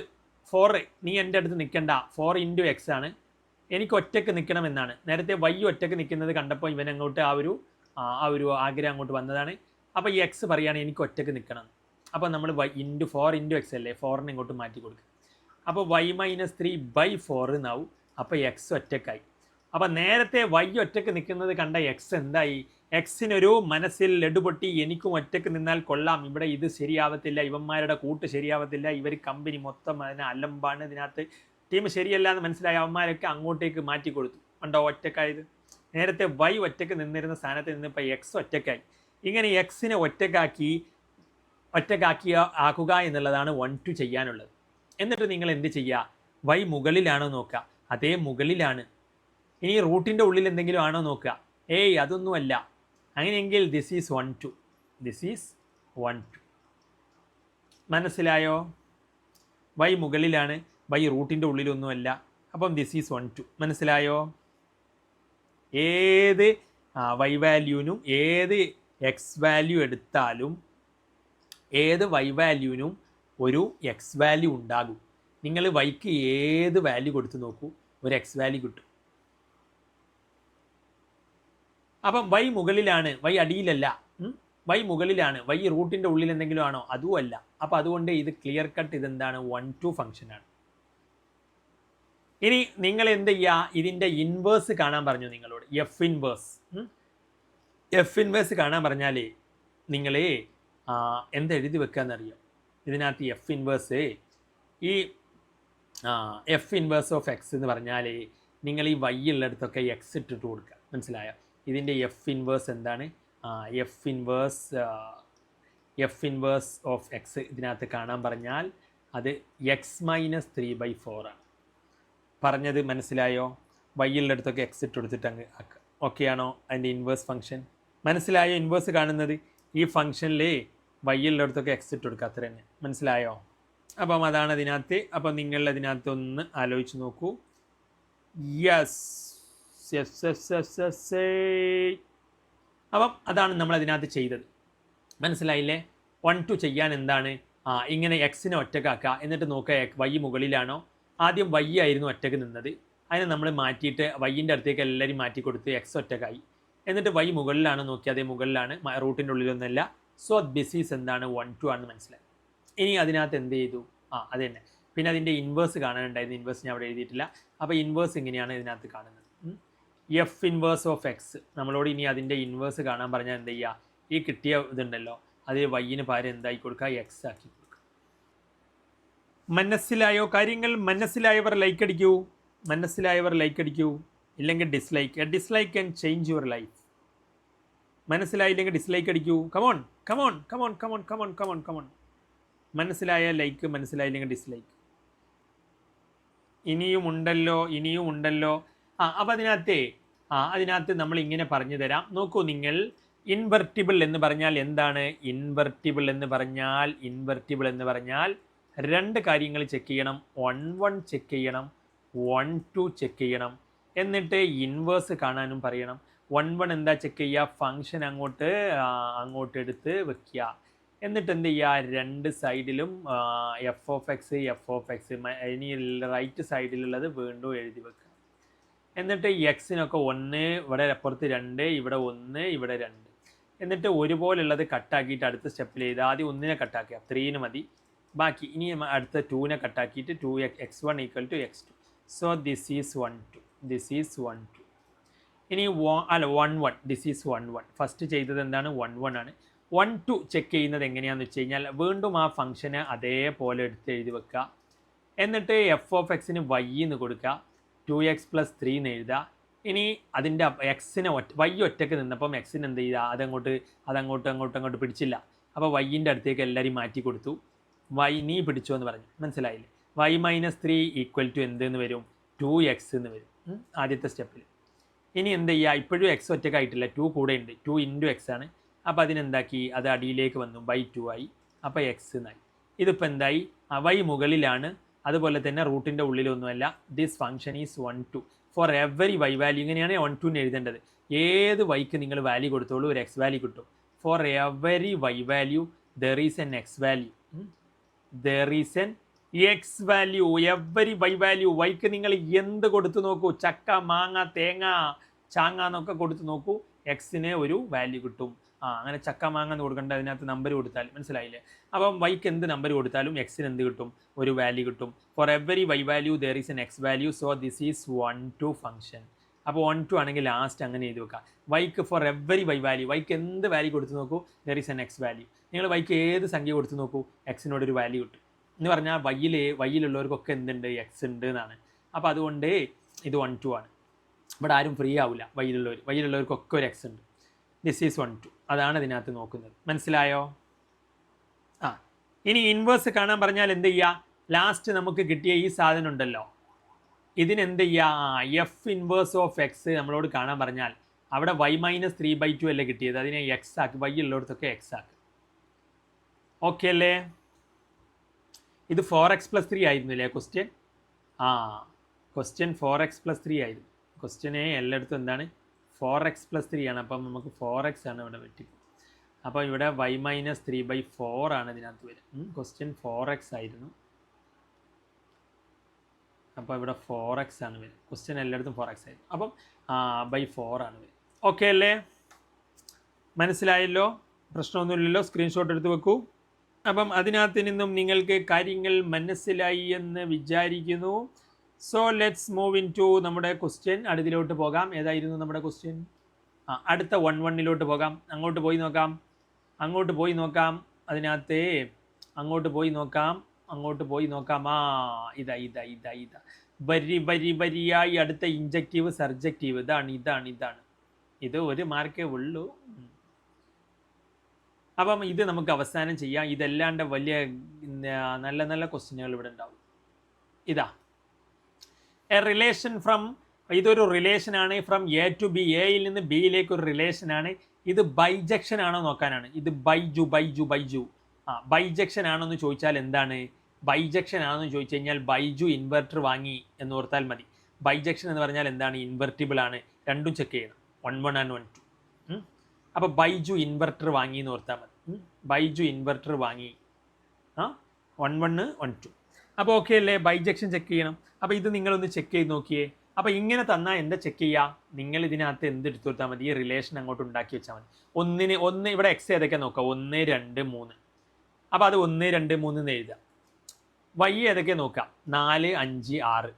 4 നീ എൻ്റെ അടുത്ത് നിൽക്കണ്ട, 4 × x ആണ്, എനിക്ക് ഒറ്റക്ക് നിൽക്കണമെന്നാണ്. നേരത്തെ വൈ ഒറ്റക്ക് നിൽക്കുന്നത് കണ്ടപ്പോൾ ഇവനങ്ങോട്ട് ആ ഒരു ആഗ്രഹം അങ്ങോട്ട് വന്നതാണ്. അപ്പോൾ ഈ എക്സ് പറയുകയാണ് എനിക്ക് ഒറ്റക്ക് നിൽക്കണം. അപ്പോൾ നമ്മൾ y 4 × x അല്ലേ, 4നെ ഇങ്ങോട്ട് മാറ്റി കൊടുക്കുക. അപ്പോൾ y - 3/4 എന്നാവും. അപ്പോൾ എക്സ് ഒറ്റക്കായി. അപ്പോൾ നേരത്തെ വൈ ഒറ്റക്ക് നിൽക്കുന്നത് കണ്ട എക്സ് എന്തായി? എക്സിനൊരു മനസ്സിൽ ലഡുപൊട്ടി, എനിക്കും ഒറ്റക്ക് നിന്നാൽ കൊള്ളാം, ഇവിടെ ഇത് ശരിയാവത്തില്ല, ഇവന്മാരുടെ കൂട്ട് ശരിയാവത്തില്ല, ഇവർ കമ്പനി മൊത്തം അതിന് അലമ്പാണ്, ഇതിനകത്ത് ടീം ശരിയല്ല എന്ന് മനസ്സിലായി അവന്മാരൊക്കെ അങ്ങോട്ടേക്ക് മാറ്റി കൊടുത്തു. കണ്ടോ ഒറ്റക്കായത്? നേരത്തെ വൈ ഒറ്റക്ക് നിന്നിരുന്ന സ്ഥാനത്ത് നിന്ന് ഇപ്പോൾ എക്സ് ഒറ്റക്കായി. ഇങ്ങനെ എക്സിനെ ആക്കുക എന്നുള്ളതാണ് 1 2 ചെയ്യാനുള്ളത്. എന്നിട്ട് നിങ്ങൾ എന്ത് ചെയ്യുക? വൈ മുകളിലാണോ നോക്കുക? അതേ മുകളിലാണ്. ഇനി റൂട്ടിൻ്റെ ഉള്ളിൽ എന്തെങ്കിലും ആണോ നോക്കുക? ഏയ് അതൊന്നുമല്ല. അങ്ങനെയെങ്കിൽ ദിസ് ഈസ് 1 2, ദിസ് ഈസ് 1 2. മനസ്സിലായോ? വൈ മുകളിലാണ്, വൈ റൂട്ടിൻ്റെ ഉള്ളിലൊന്നുമല്ല. അപ്പം ദിസ് ഈസ് 1 2. മനസ്സിലായോ? ഏത് വൈ വാല്യൂവിനും ഏത് എക്സ് വാല്യൂ എടുത്താലും ഏത് വൈ വാല്യൂവിനും ഒരു എക്സ് വാല്യൂ ഉണ്ടാകും. നിങ്ങൾ വൈക്ക് ഏത് വാല്യൂ കൊടുത്ത് നോക്കൂ, ഒരു എക്സ് വാല്യൂ കിട്ടും. അപ്പം വൈ മുകളിലാണ്, വൈ അടിയിലല്ല. വൈ മുകളിലാണ്, വൈ റൂട്ടിൻ്റെ ഉള്ളിൽ എന്തെങ്കിലും ആണോ? അതുമല്ല. അപ്പോൾ അതുകൊണ്ട് ഇത് ക്ലിയർ കട്ട് ഇതെന്താണ്? 1 2 ഫംഗ്ഷനാണ്. ഇനി നിങ്ങൾ എന്ത് ചെയ്യുക? ഇതിൻ്റെ ഇൻവേഴ്സ് കാണാൻ പറഞ്ഞു നിങ്ങളോട്. എഫ് ഇൻവേഴ്സ് കാണാൻ പറഞ്ഞാൽ നിങ്ങൾ എന്തെഴുതി വെക്കാന്നറിയോ? ഇതിനകത്ത് എഫ് ഇൻവേഴ്സ് ഓഫ് എക്സ് എന്ന് പറഞ്ഞാൽ നിങ്ങൾ ഈ വൈ ഉള്ളിടത്തൊക്കെ എക്സ് ഇട്ടിട്ട് കൊടുക്കുക. മനസ്സിലായോ? ഇതിൻ്റെ എഫ് ഇൻവേഴ്സ് എന്താണ്? F inverse F inverse of X ഇതിനകത്ത് കാണാൻ പറഞ്ഞാൽ അത് x-3/4 ആണ്. പറഞ്ഞത് മനസ്സിലായോ? വൈയുടെ അടുത്തൊക്കെ എക്സ് ഇട്ട് കൊടുത്തിട്ട് അങ്ങ് ആക്കുക. ഓക്കെ ആണോ? അതിൻ്റെ ഇൻവേഴ്സ് ഫംഗ്ഷൻ മനസ്സിലായോ? ഇൻവേഴ്സ് കാണുന്നത് ഈ ഫംഗ്ഷനിൽ വൈയുടെ അടുത്തൊക്കെ എക്സ് ഇട്ട് കൊടുക്കുക, അത്ര തന്നെ. മനസ്സിലായോ? അപ്പം അതാണ് അതിനകത്ത്. അപ്പം നിങ്ങൾ അതിനകത്ത് ഒന്ന് ആലോചിച്ച് നോക്കൂ. Yes yes yes yes yes. അപ്പം അതാണ് നമ്മൾ അതിനകത്ത് ചെയ്തത്. മനസ്സിലായില്ലേ? 1 2 ചെയ്യാൻ എന്താണ്? ഇങ്ങനെ എക്സിനെ ഒറ്റക്കാക്കുക, എന്നിട്ട് നോക്കുക വൈ മുകളിലാണോ. ആദ്യം വൈ ആയിരുന്നു ഒറ്റക്ക് നിന്നത്, അതിനെ നമ്മൾ മാറ്റിയിട്ട് വൈൻ്റെ അടുത്തേക്ക് എല്ലാവരും മാറ്റി കൊടുത്ത് എക്സ് ഒറ്റക്കായി. എന്നിട്ട് വൈ മുകളിലാണ്, നോക്കി അതേ മുകളിലാണ്, റൂട്ടിൻ്റെ ഉള്ളിലൊന്നുമല്ല. സോ ദിസ് ഈസ് എന്താണ്? 1 2 ആണെന്ന് മനസ്സിലായി. ഇനി അതിനകത്ത് എന്ത് ചെയ്തു? അത് തന്നെ. പിന്നെ അതിൻ്റെ ഇൻവേഴ്സ് കാണാനുണ്ടായിരുന്നു. ഇൻവേഴ്സ് ഞാൻ അവിടെ എഴുതിയിട്ടില്ല. അപ്പോൾ ഇൻവേഴ്സ് ഇങ്ങനെയാണ് ഇതിനകത്ത് കാണുന്നത്. F inverse of X. നമ്മളോട് ഇനി അതിൻ്റെ ഇൻവേഴ്സ് കാണാൻ പറഞ്ഞാൽ എന്ത് ചെയ്യുക? ഈ കിട്ടിയ ഇതുണ്ടല്ലോ, അത് വൈയിന് പകരം എന്തായി കൊടുക്കുക? എക്സ് ആക്കി കൊടുക്കുക. മനസ്സിലായോ കാര്യങ്ങൾ? മനസ്സിലായവർ ലൈക്ക് അടിക്കൂ. മനസ്സിലായവർ ലൈക്ക് അടിക്കൂ, ഇല്ലെങ്കിൽ dislike. A dislike can change your life. മനസ്സിലായില്ലെങ്കിൽ ഡിസ്ലൈക്ക് അടിക്കൂ. Come on come on come on come on come on come on come on. മനസ്സിലായ ലൈക്ക്, മനസ്സിലായില്ലെങ്കിൽ ഡിസ്ലൈക്ക്. ഇനിയും ഉണ്ടല്ലോ. അപ്പോൾ അതിനകത്ത് നമ്മൾ ഇങ്ങനെ പറഞ്ഞു തരാം. നോക്കൂ നിങ്ങൾ. ഇൻവെർട്ടിബിൾ എന്ന് പറഞ്ഞാൽ എന്താണ്? ഇൻവെർട്ടിബിൾ എന്ന് പറഞ്ഞാൽ രണ്ട് കാര്യങ്ങൾ ചെക്ക് ചെയ്യണം. 1 1 ചെക്ക് ചെയ്യണം, 1 2 ചെക്ക് ചെയ്യണം, എന്നിട്ട് ഇൻവേഴ്സ് കാണാനും പറയണം. 1 1 എന്താ ചെക്ക് ചെയ്യുക? ഫംഗ്ഷൻ അങ്ങോട്ട് എടുത്ത് വെക്കുക. എന്നിട്ട് എന്ത് ചെയ്യുക? രണ്ട് സൈഡിലും എഫ് ഓഫ് എക്സ് ഇനി റൈറ്റ് സൈഡിലുള്ളത് വീണ്ടും എഴുതി വെക്കുക. എന്നിട്ട് എക്സിനൊക്കെ 1, ഇവിടെ അപ്പുറത്ത് 2, ഇവിടെ 1, ഇവിടെ 2. എന്നിട്ട് ഒരുപോലുള്ളത് കട്ടാക്കിയിട്ട് അടുത്ത സ്റ്റെപ്പിൽ ചെയ്താൽ ആദ്യം 1നെ കട്ടാക്കുക, 3ന് മതി. ബാക്കി ഇനി അടുത്ത 2നെ കട്ടാക്കിയിട്ട് 2x1 = x2. So this is 1 2. ഇനി 1 1, ദിസ് ഈസ് 1 1. ഫസ്റ്റ് ചെയ്തത് എന്താണ്? 1 1 ആണ്. 1 2 ചെക്ക് ചെയ്യുന്നത് എങ്ങനെയാണെന്ന് വെച്ച് കഴിഞ്ഞാൽ വീണ്ടും ആ ഫംഗ്ഷനെ അതേപോലെ എടുത്ത് എഴുതി വെക്കുക. എന്നിട്ട് എഫ് ഓഫ് എക്സിന് y എന്ന് കൊടുക്കുക, 2x + 3 എന്ന് എഴുതുക. ഇനി അതിൻ്റെ എക്സിനെ വൈ ഒറ്റക്ക് നിന്നപ്പം എക്സിന് എന്ത് ചെയ്യുക? അതങ്ങോട്ട് പിടിച്ചില്ല. അപ്പോൾ വൈൻ്റെ അടുത്തേക്ക് എല്ലാവരും മാറ്റി കൊടുത്തു. വൈ നീ പിടിച്ചോ എന്ന് പറഞ്ഞു. മനസ്സിലായില്ലേ? y-3 = എന്തെന്ന് വരും? 2x എന്ന് വരും ആദ്യത്തെ സ്റ്റെപ്പിൽ. ഇനി എന്ത് ചെയ്യുക? ഇപ്പോഴും എക്സ് ഒറ്റക്കായിട്ടില്ല, 2 കൂടെ ഉണ്ട്, 2 × x ആണ്. അപ്പോൾ അതിനെന്താക്കി? അത് അടിയിലേക്ക് വന്നു, /2 ആയി. അപ്പോൾ എക്സ് എന്നായി. ഇതിപ്പോൾ എന്തായി? വൈ മുകളിലാണ്, അതുപോലെ തന്നെ റൂട്ടിൻ്റെ ഉള്ളിലൊന്നുമല്ല. This function is 1 2 for every Y value. ഇങ്ങനെയാണ് 1 2 എഴുതേണ്ടത്. ഏത് വൈക്ക് നിങ്ങൾ വാല്യൂ കൊടുത്തോളൂ, ഒരു എക്സ് വാല്യൂ കിട്ടും. For every Y value there is an x value. Every Y value. വൈക്ക് നിങ്ങൾ എന്ത് കൊടുത്തു നോക്കൂ, ചക്ക, മാങ്ങ, തേങ്ങ, ചാങ്ങ എന്നൊക്കെ കൊടുത്തു നോക്കൂ, എക്സിന് ഒരു വാല്യൂ കിട്ടും. അങ്ങനെ ചക്ക, മാങ്ങ എന്ന് കൊടുക്കേണ്ട, അതിനകത്ത് നമ്പർ കൊടുത്താൽ. മനസ്സിലായില്ലേ? അപ്പം വൈക്ക് എന്ത് നമ്പർ കൊടുത്താലും എക്സിന് എന്ത് കിട്ടും? ഒരു വാല്യൂ കിട്ടും. For every Y value there is an x value. So this is 1 2 function. അപ്പോൾ 1 2 ആണെങ്കിൽ ലാസ്റ്റ് അങ്ങനെ എഴുതി വെക്കാം. വൈക്ക് ഫോർ എവറി വൈ വാല്യൂ, വൈക്ക് എന്ത് വാല്യൂ കൊടുത്ത് നോക്കൂ, there is an x value. നിങ്ങൾ വൈക്ക് ഏത് സംഖ്യ കൊടുത്ത് നോക്കൂ, എക്സിനോടൊരു വാല്യൂ കിട്ടും. എന്ന് പറഞ്ഞാൽ വൈയിലുള്ളവർക്കൊക്കെ എന്തുണ്ട്? എക്സ് ഉണ്ട് എന്നാണ്. അപ്പോൾ അതുകൊണ്ട് ഇത് 1 2 ആണ്. ഇവിടെ ആരും ഫ്രീ ആവില്ല. വൈയിലുള്ളവർക്കൊക്കെ ഒരു എക്സ് ഉണ്ട്. This is 1 2. അതാണ് ഇതിനകത്ത് നോക്കുന്നത്. മനസ്സിലായോ? ഇനി ഇൻവേഴ്സ് കാണാൻ പറഞ്ഞാൽ എന്ത് ചെയ്യുക? ലാസ്റ്റ് നമുക്ക് കിട്ടിയ ഈ സാധനം ഉണ്ടല്ലോ, ഇതിനെന്ത് ചെയ്യുക? എഫ് ഇൻവേഴ്സ് ഓഫ് എക്സ് നമ്മളോട് കാണാൻ പറഞ്ഞാൽ അവിടെ y-3/2 അല്ലേ കിട്ടിയത്, അതിനെ എക്സ് ആക്കി, വൈ ഉള്ളിടത്തൊക്കെ എക്സ് ആക്കി. ഓക്കെ അല്ലേ? ഇത് 4x + 3 ആയിരുന്നില്ലേ ക്വസ്റ്റ്യൻ? ക്വസ്റ്റ്യൻ 4x + 3 ആയിരുന്നു. ക്വസ്റ്റ്യനെ എല്ലായിടത്തും എന്താണ്? 4x + 3 ആണ്. അപ്പം നമുക്ക് 4x ആണ് ഇവിടെ പറ്റി. അപ്പോൾ ഇവിടെ y-3/4 ആണ് ഇതിനകത്ത് വരും. ക്വസ്റ്റ്യൻ 4x ആയിരുന്നു. അപ്പോൾ ഇവിടെ 4x ആണ് വരും. ക്വസ്റ്റ്യൻ എല്ലായിടത്തും 4x ആയിരുന്നു. അപ്പം /4 ആണ് വരും. ഓക്കെ അല്ലേ? മനസ്സിലായല്ലോ? പ്രശ്നമൊന്നുമില്ലല്ലോ? സ്ക്രീൻഷോട്ട് എടുത്ത് വെക്കൂ. അപ്പം അതിനകത്ത് നിന്നും നിങ്ങൾക്ക് കാര്യങ്ങൾ മനസ്സിലായി എന്ന് വിചാരിക്കുന്നു. So let's move into നമ്മുടെ ക്വസ്റ്റ്യൻ. അടുത്തിലോട്ട് പോകാം. ഏതായിരുന്നു നമ്മുടെ ക്വസ്റ്റ്യൻ? അടുത്ത 1 1 പോകാം. അങ്ങോട്ട് പോയി നോക്കാം. അതിനകത്ത് അങ്ങോട്ട് പോയി നോക്കാം. ഇതാ വരിയായി അടുത്ത ഇൻജക്റ്റീവ്, സർജക്റ്റീവ്. ഇതാണ്. ഇത് ഒരു മാർക്കേ ഉള്ളൂ. അപ്പം ഇത് നമുക്ക് അവസാനം ചെയ്യാം. ഇതല്ലാണ്ട് വലിയ നല്ല നല്ല ക്വസ്റ്റ്യനുകൾ ഇവിടെ ഉണ്ടാവും. ഇതാ എ റിലേഷൻ ഫ്രം, ഇതൊരു റിലേഷനാണ് ഫ്രം എ ടു ബി, എയിൽ നിന്ന് ബിയിലേക്ക് ഒരു റിലേഷനാണ്. ഇത് ബൈജക്ഷൻ ആണോ നോക്കാനാണ്. ഇത് ബൈജു ബൈജക്ഷൻ ആണോ എന്ന് ചോദിച്ചാൽ എന്താണ്? ബൈജക്ഷൻ ആണെന്ന് ചോദിച്ചു കഴിഞ്ഞാൽ ബൈജു ഇൻവെർട്ടർ വാങ്ങി എന്ന് ഓർത്താൽ മതി. ബൈജക്ഷൻ എന്ന് പറഞ്ഞാൽ എന്താണ്? ഇൻവെർട്ടിബിൾ ആണ്, രണ്ടും ചെക്ക് ചെയ്യണം, 1 1 and 1 2. അപ്പോൾ ബൈജു ഇൻവെർട്ടർ വാങ്ങി എന്ന് ഓർത്താൽ മതി. ബൈജു ഇൻവെർട്ടർ വാങ്ങി 1 1 1 2. അപ്പോൾ ഓക്കെ അല്ലേ? ബൈജക്ഷൻ ചെക്ക് ചെയ്യണം. അപ്പോൾ ഇത് നിങ്ങളൊന്ന് ചെക്ക് ചെയ്ത് നോക്കിയേ. അപ്പോൾ ഇങ്ങനെ തന്നാൽ എന്താ ചെക്ക് ചെയ്യുക? നിങ്ങൾ ഇതിനകത്ത് എന്ത് എടുത്തു കൊടുത്താൽ മതി? ഈ റിലേഷൻ അങ്ങോട്ട് ഉണ്ടാക്കി വെച്ചാൽ മതി. ഒന്ന് ഇവിടെ എക്സ് ഏതൊക്കെ നോക്കാം? 1 2 3. അപ്പോൾ അത് 1 2 3 എന്ന് എഴുതാം. വൈ ഏതൊക്കെ നോക്കാം? 4 5 6.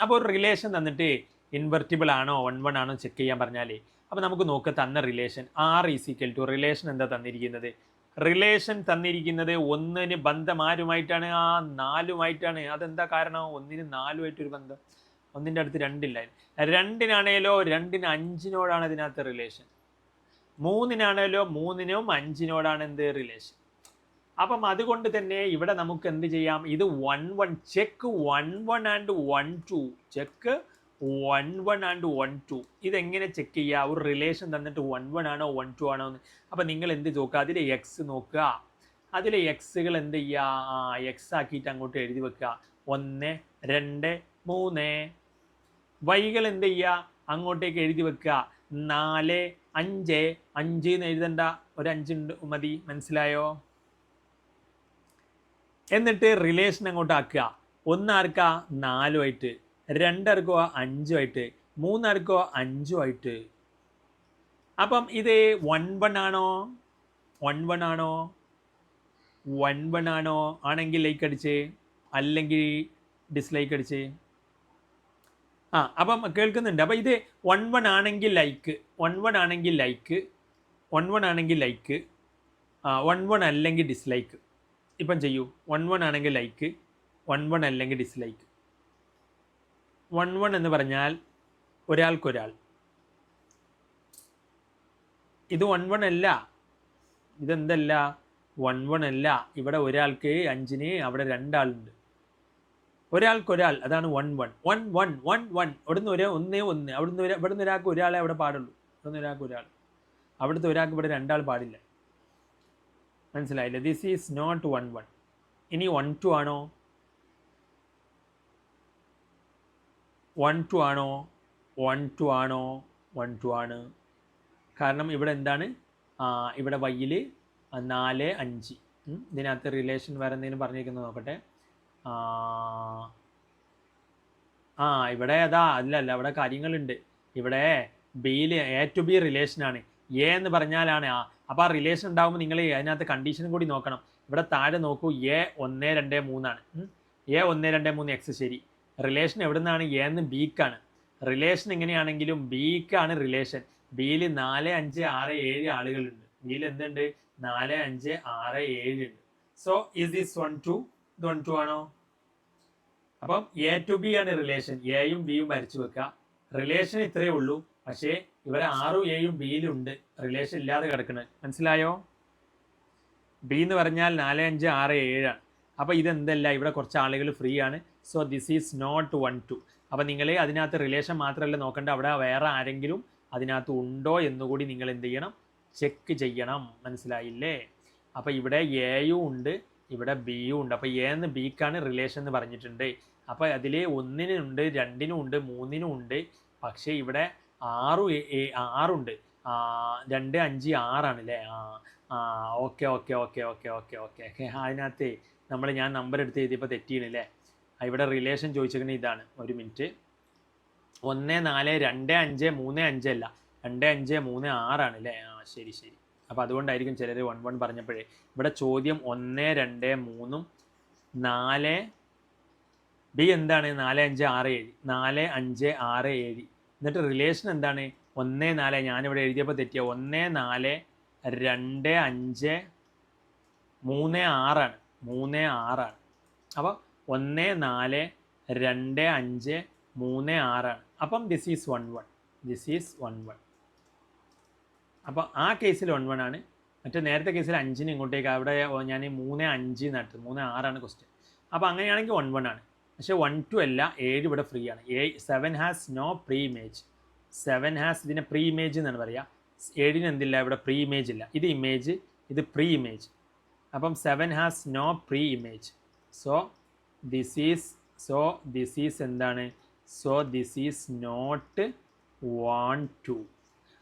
അപ്പോൾ ഒരു റിലേഷൻ തന്നിട്ട് ഇൻവെർട്ടിബിൾ ആണോ 1 1 ആണോ ചെക്ക് ചെയ്യാൻ പറഞ്ഞാലേ, അപ്പോൾ നമുക്ക് നോക്കുക തന്ന റിലേഷൻ R = റിലേഷൻ എന്താ തന്നിരിക്കുന്നത്? റിലേഷൻ തന്നിരിക്കുന്നത് 1-ന് ബന്ധം ആരുമായിട്ടാണ്? 4-മായിട്ടാണ്. അതെന്താ കാരണം? 1-ന് 4-മായിട്ടൊരു ബന്ധം. 1-ൻ്റെ അടുത്ത് 2 ഇല്ല. 2-നാണേലോ 2-ന് 5-നോടാണ് ഇതിനകത്ത് റിലേഷൻ. 3-നാണേലോ 3-നും 5-നോടാണ് എന്ത് റിലേഷൻ. അപ്പം അതുകൊണ്ട് തന്നെ ഇവിടെ നമുക്ക് എന്ത് ചെയ്യാം? ഇത് 1 1 ചെക്ക് 1 1 and 1 2 ചെക്ക് 1 1 and 1 2. ഇതെങ്ങനെ ചെക്ക് ചെയ്യുക? ഒരു റിലേഷൻ തന്നിട്ട് 1 1 ആണോ 1 2 ആണോ എന്ന്. അപ്പം നിങ്ങൾ എന്ത് നോക്കുക? അതിലെ എക്സ് നോക്കുക. അതിലെ എക്സുകൾ എന്ത് ചെയ്യുക? എക്സ് ആക്കിയിട്ട് അങ്ങോട്ട് എഴുതി വെക്കുക. 1 2 3. വൈകൾ എന്ത് ചെയ്യുക? അങ്ങോട്ടേക്ക് എഴുതി വെക്കുക. 4 5. 5 എന്ന് എഴുതണ്ട, ഒരു 5 ഉണ്ട് മതി. മനസ്സിലായോ? എന്നിട്ട് റിലേഷൻ അങ്ങോട്ട് ആക്കുക. 1 ആർക്കാ? 4-ആയിട്ട്, 2 ആർക്കോ 5-ആയിട്ട്, 3 ആർക്കോ 5-ആയിട്ട്. അപ്പം ഇത് 1 1 ആണോ 1 1 ആണോ 1 1 ആണോ? ആണെങ്കിൽ ലൈക്ക് അടിച്ച്, അല്ലെങ്കിൽ ഡിസ്ലൈക്ക് അടിച്ച്. അപ്പം കേൾക്കുന്നുണ്ട്. അപ്പം ഇത് 1 1 ആണെങ്കിൽ ലൈക്ക്, 1 1 ആണെങ്കിൽ ലൈക്ക്, 1 1 ആണെങ്കിൽ ലൈക്ക്, 1 1 അല്ലെങ്കിൽ ഡിസ്ലൈക്ക്. ഇപ്പം ചെയ്യൂ. 1 1 ആണെങ്കിൽ ലൈക്ക്, 1 1 അല്ലെങ്കിൽ ഡിസ്ലൈക്ക്. 1 1 എന്ന് പറഞ്ഞാൽ ഒരാൾക്കൊരാൾ. ഇത് 1 1 അല്ല. ഇതെന്തല്ല? 1 1 അല്ല. ഇവിടെ ഒരാൾക്ക് 5-ന് അവിടെ 2 ആളുണ്ട്. ഒരാൾക്കൊരാൾ, അതാണ് 1 1 1 1 1 1. ഇവിടുന്ന് 1 1. ഇവിടുന്ന് ഒരാൾക്ക് ഒരാളെ അവിടെ പാടുള്ളൂ. ഇവിടുന്ന് ഒരാൾക്ക് ഒരാൾ, അവിടുത്തെ ഒരാൾക്ക് ഇവിടെ 2 ആൾ പാടില്ല. മനസ്സിലായില്ലേ? This is not 1 1. ഇനി 1 2 ആണോ? 1 2 ആണോ? 1 2 ആണോ? 1 2 ആണ്. കാരണം ഇവിടെ എന്താണ്? ഇവിടെ വൈയിൽ 4 5. ഇതിനകത്ത് റിലേഷൻ വേറെ എന്തെങ്കിലും പറഞ്ഞിരിക്കുന്നത് നോക്കട്ടെ. ഇവിടെ അല്ല ഇവിടെ കാര്യങ്ങളുണ്ട്. ഇവിടെ ബിയിൽ എ ടു ബി റിലേഷനാണ്. എ എന്ന് പറഞ്ഞാലാണ് അപ്പോൾ ആ റിലേഷൻ ഉണ്ടാകുമ്പോൾ നിങ്ങൾ അതിനകത്ത് കണ്ടീഷനും കൂടി നോക്കണം. ഇവിടെ താഴെ നോക്കൂ, A 1 2 3 ആണ്. A 1 2 3 X. ശരി. റിലേഷൻ എവിടെ നിന്നാണ്? എ എന്ന് ബിക്കാണ്. റിലേഷൻ എങ്ങനെയാണെങ്കിലും ബിക്കാണ് റിലേഷൻ. ബിയിൽ 4 5 6 7 ആളുകളുണ്ട്. ബിയിൽ എന്തുണ്ട്? 4 5 6 7 ഉണ്ട്. So is this 1 2? ഇത് 1 2 ആണോ? അപ്പം എ ടു ബി ആണ് റിലേഷൻ. എയും ബിയും വരച്ചു വെക്കുക. റിലേഷൻ ഇത്രയേ ഉള്ളൂ. പക്ഷേ ഇവരെ 6 7 ബിയിലും ഉണ്ട്, റിലേഷൻ ഇല്ലാതെ കിടക്കുന്നത്. മനസ്സിലായോ? ബി എന്ന് പറഞ്ഞാൽ 4 5 6 7 ആണ്. അപ്പോൾ ഇതെന്തല്ല, ഇവിടെ കുറച്ച് ആളുകൾ ഫ്രീ ആണ്. So this is not 1 2. അപ്പോൾ നിങ്ങൾ അതിനകത്ത് റിലേഷൻ മാത്രമല്ല നോക്കേണ്ട, അവിടെ വേറെ ആരെങ്കിലും അതിനകത്ത് ഉണ്ടോ എന്നുകൂടി നിങ്ങൾ എന്ത് ചെയ്യണം? ചെക്ക് ചെയ്യണം. മനസ്സിലായില്ലേ? അപ്പോൾ ഇവിടെ എയും ഉണ്ട്, ഇവിടെ ബിയും ഉണ്ട്. അപ്പോൾ എ എന്ന് ബിക്കാണ് റിലേഷൻ എന്ന് പറഞ്ഞിട്ടുണ്ട്. അപ്പോൾ അതിൽ 1-നും ഉണ്ട്, 2-നും ഉണ്ട്, 3-നും ഉണ്ട്. പക്ഷേ ഇവിടെ 6 ഉണ്ട്. 2 5 6 ആണല്ലേ? ഓക്കെ. അതിനകത്ത് ഞാൻ നമ്പർ എടുത്ത് എഴുതിയപ്പോൾ തെറ്റിയണല്ലേ? ഇവിടെ റിലേഷൻ ചോദിച്ചിരിക്കുന്നത് ഇതാണ്. ഒരു മിനിറ്റ്. 1 4 2 5 3 5 അല്ല, 2 5 3 6 ആണല്ലേ? ശരി. അപ്പോൾ അതുകൊണ്ടായിരിക്കും ചിലർ 1 1 പറഞ്ഞപ്പോഴേ. ഇവിടെ ചോദ്യം 1 2 3 4. ബി എന്താണ്? 4 5 6 7. 4 5 6 7. എന്നിട്ട് റിലേഷൻ എന്താണ്? 1 4. ഞാനിവിടെ എഴുതിയപ്പോൾ തെറ്റിയ 1 4 2 5 3 6 ആണ്. 3 6 ആണ്. അപ്പോൾ 1 4 2 5 3 6 ആണ്. അപ്പം ദിസ് ഈസ് 1 1. അപ്പോൾ ആ കേസിൽ 1 1 ആണ്. മറ്റേ നേരത്തെ കേസിൽ 5-ന് ഇങ്ങോട്ടേക്ക് അവിടെ ഞാൻ 3-5 നട്ട് 3-6 ക്വസ്റ്റ്യൻ. അപ്പോൾ അങ്ങനെയാണെങ്കിൽ 1-1 ആണ്. പക്ഷേ 1-2 അല്ല, 7 ഇവിടെ ഫ്രീ ആണ്. 7 has no pre image. 7 has ഇതിനെ പ്രീ ഇമേജ് എന്നാണ് പറയുക. 7-ന് എന്തില്ല, ഇവിടെ പ്രീ ഇമേജ് ഇല്ല. ഇത് ഇമേജ്, ഇത് പ്രീ ഇമേജ്. അപ്പം 7 has no pre image. So this is എന്താണ്? So this is not 1, 2.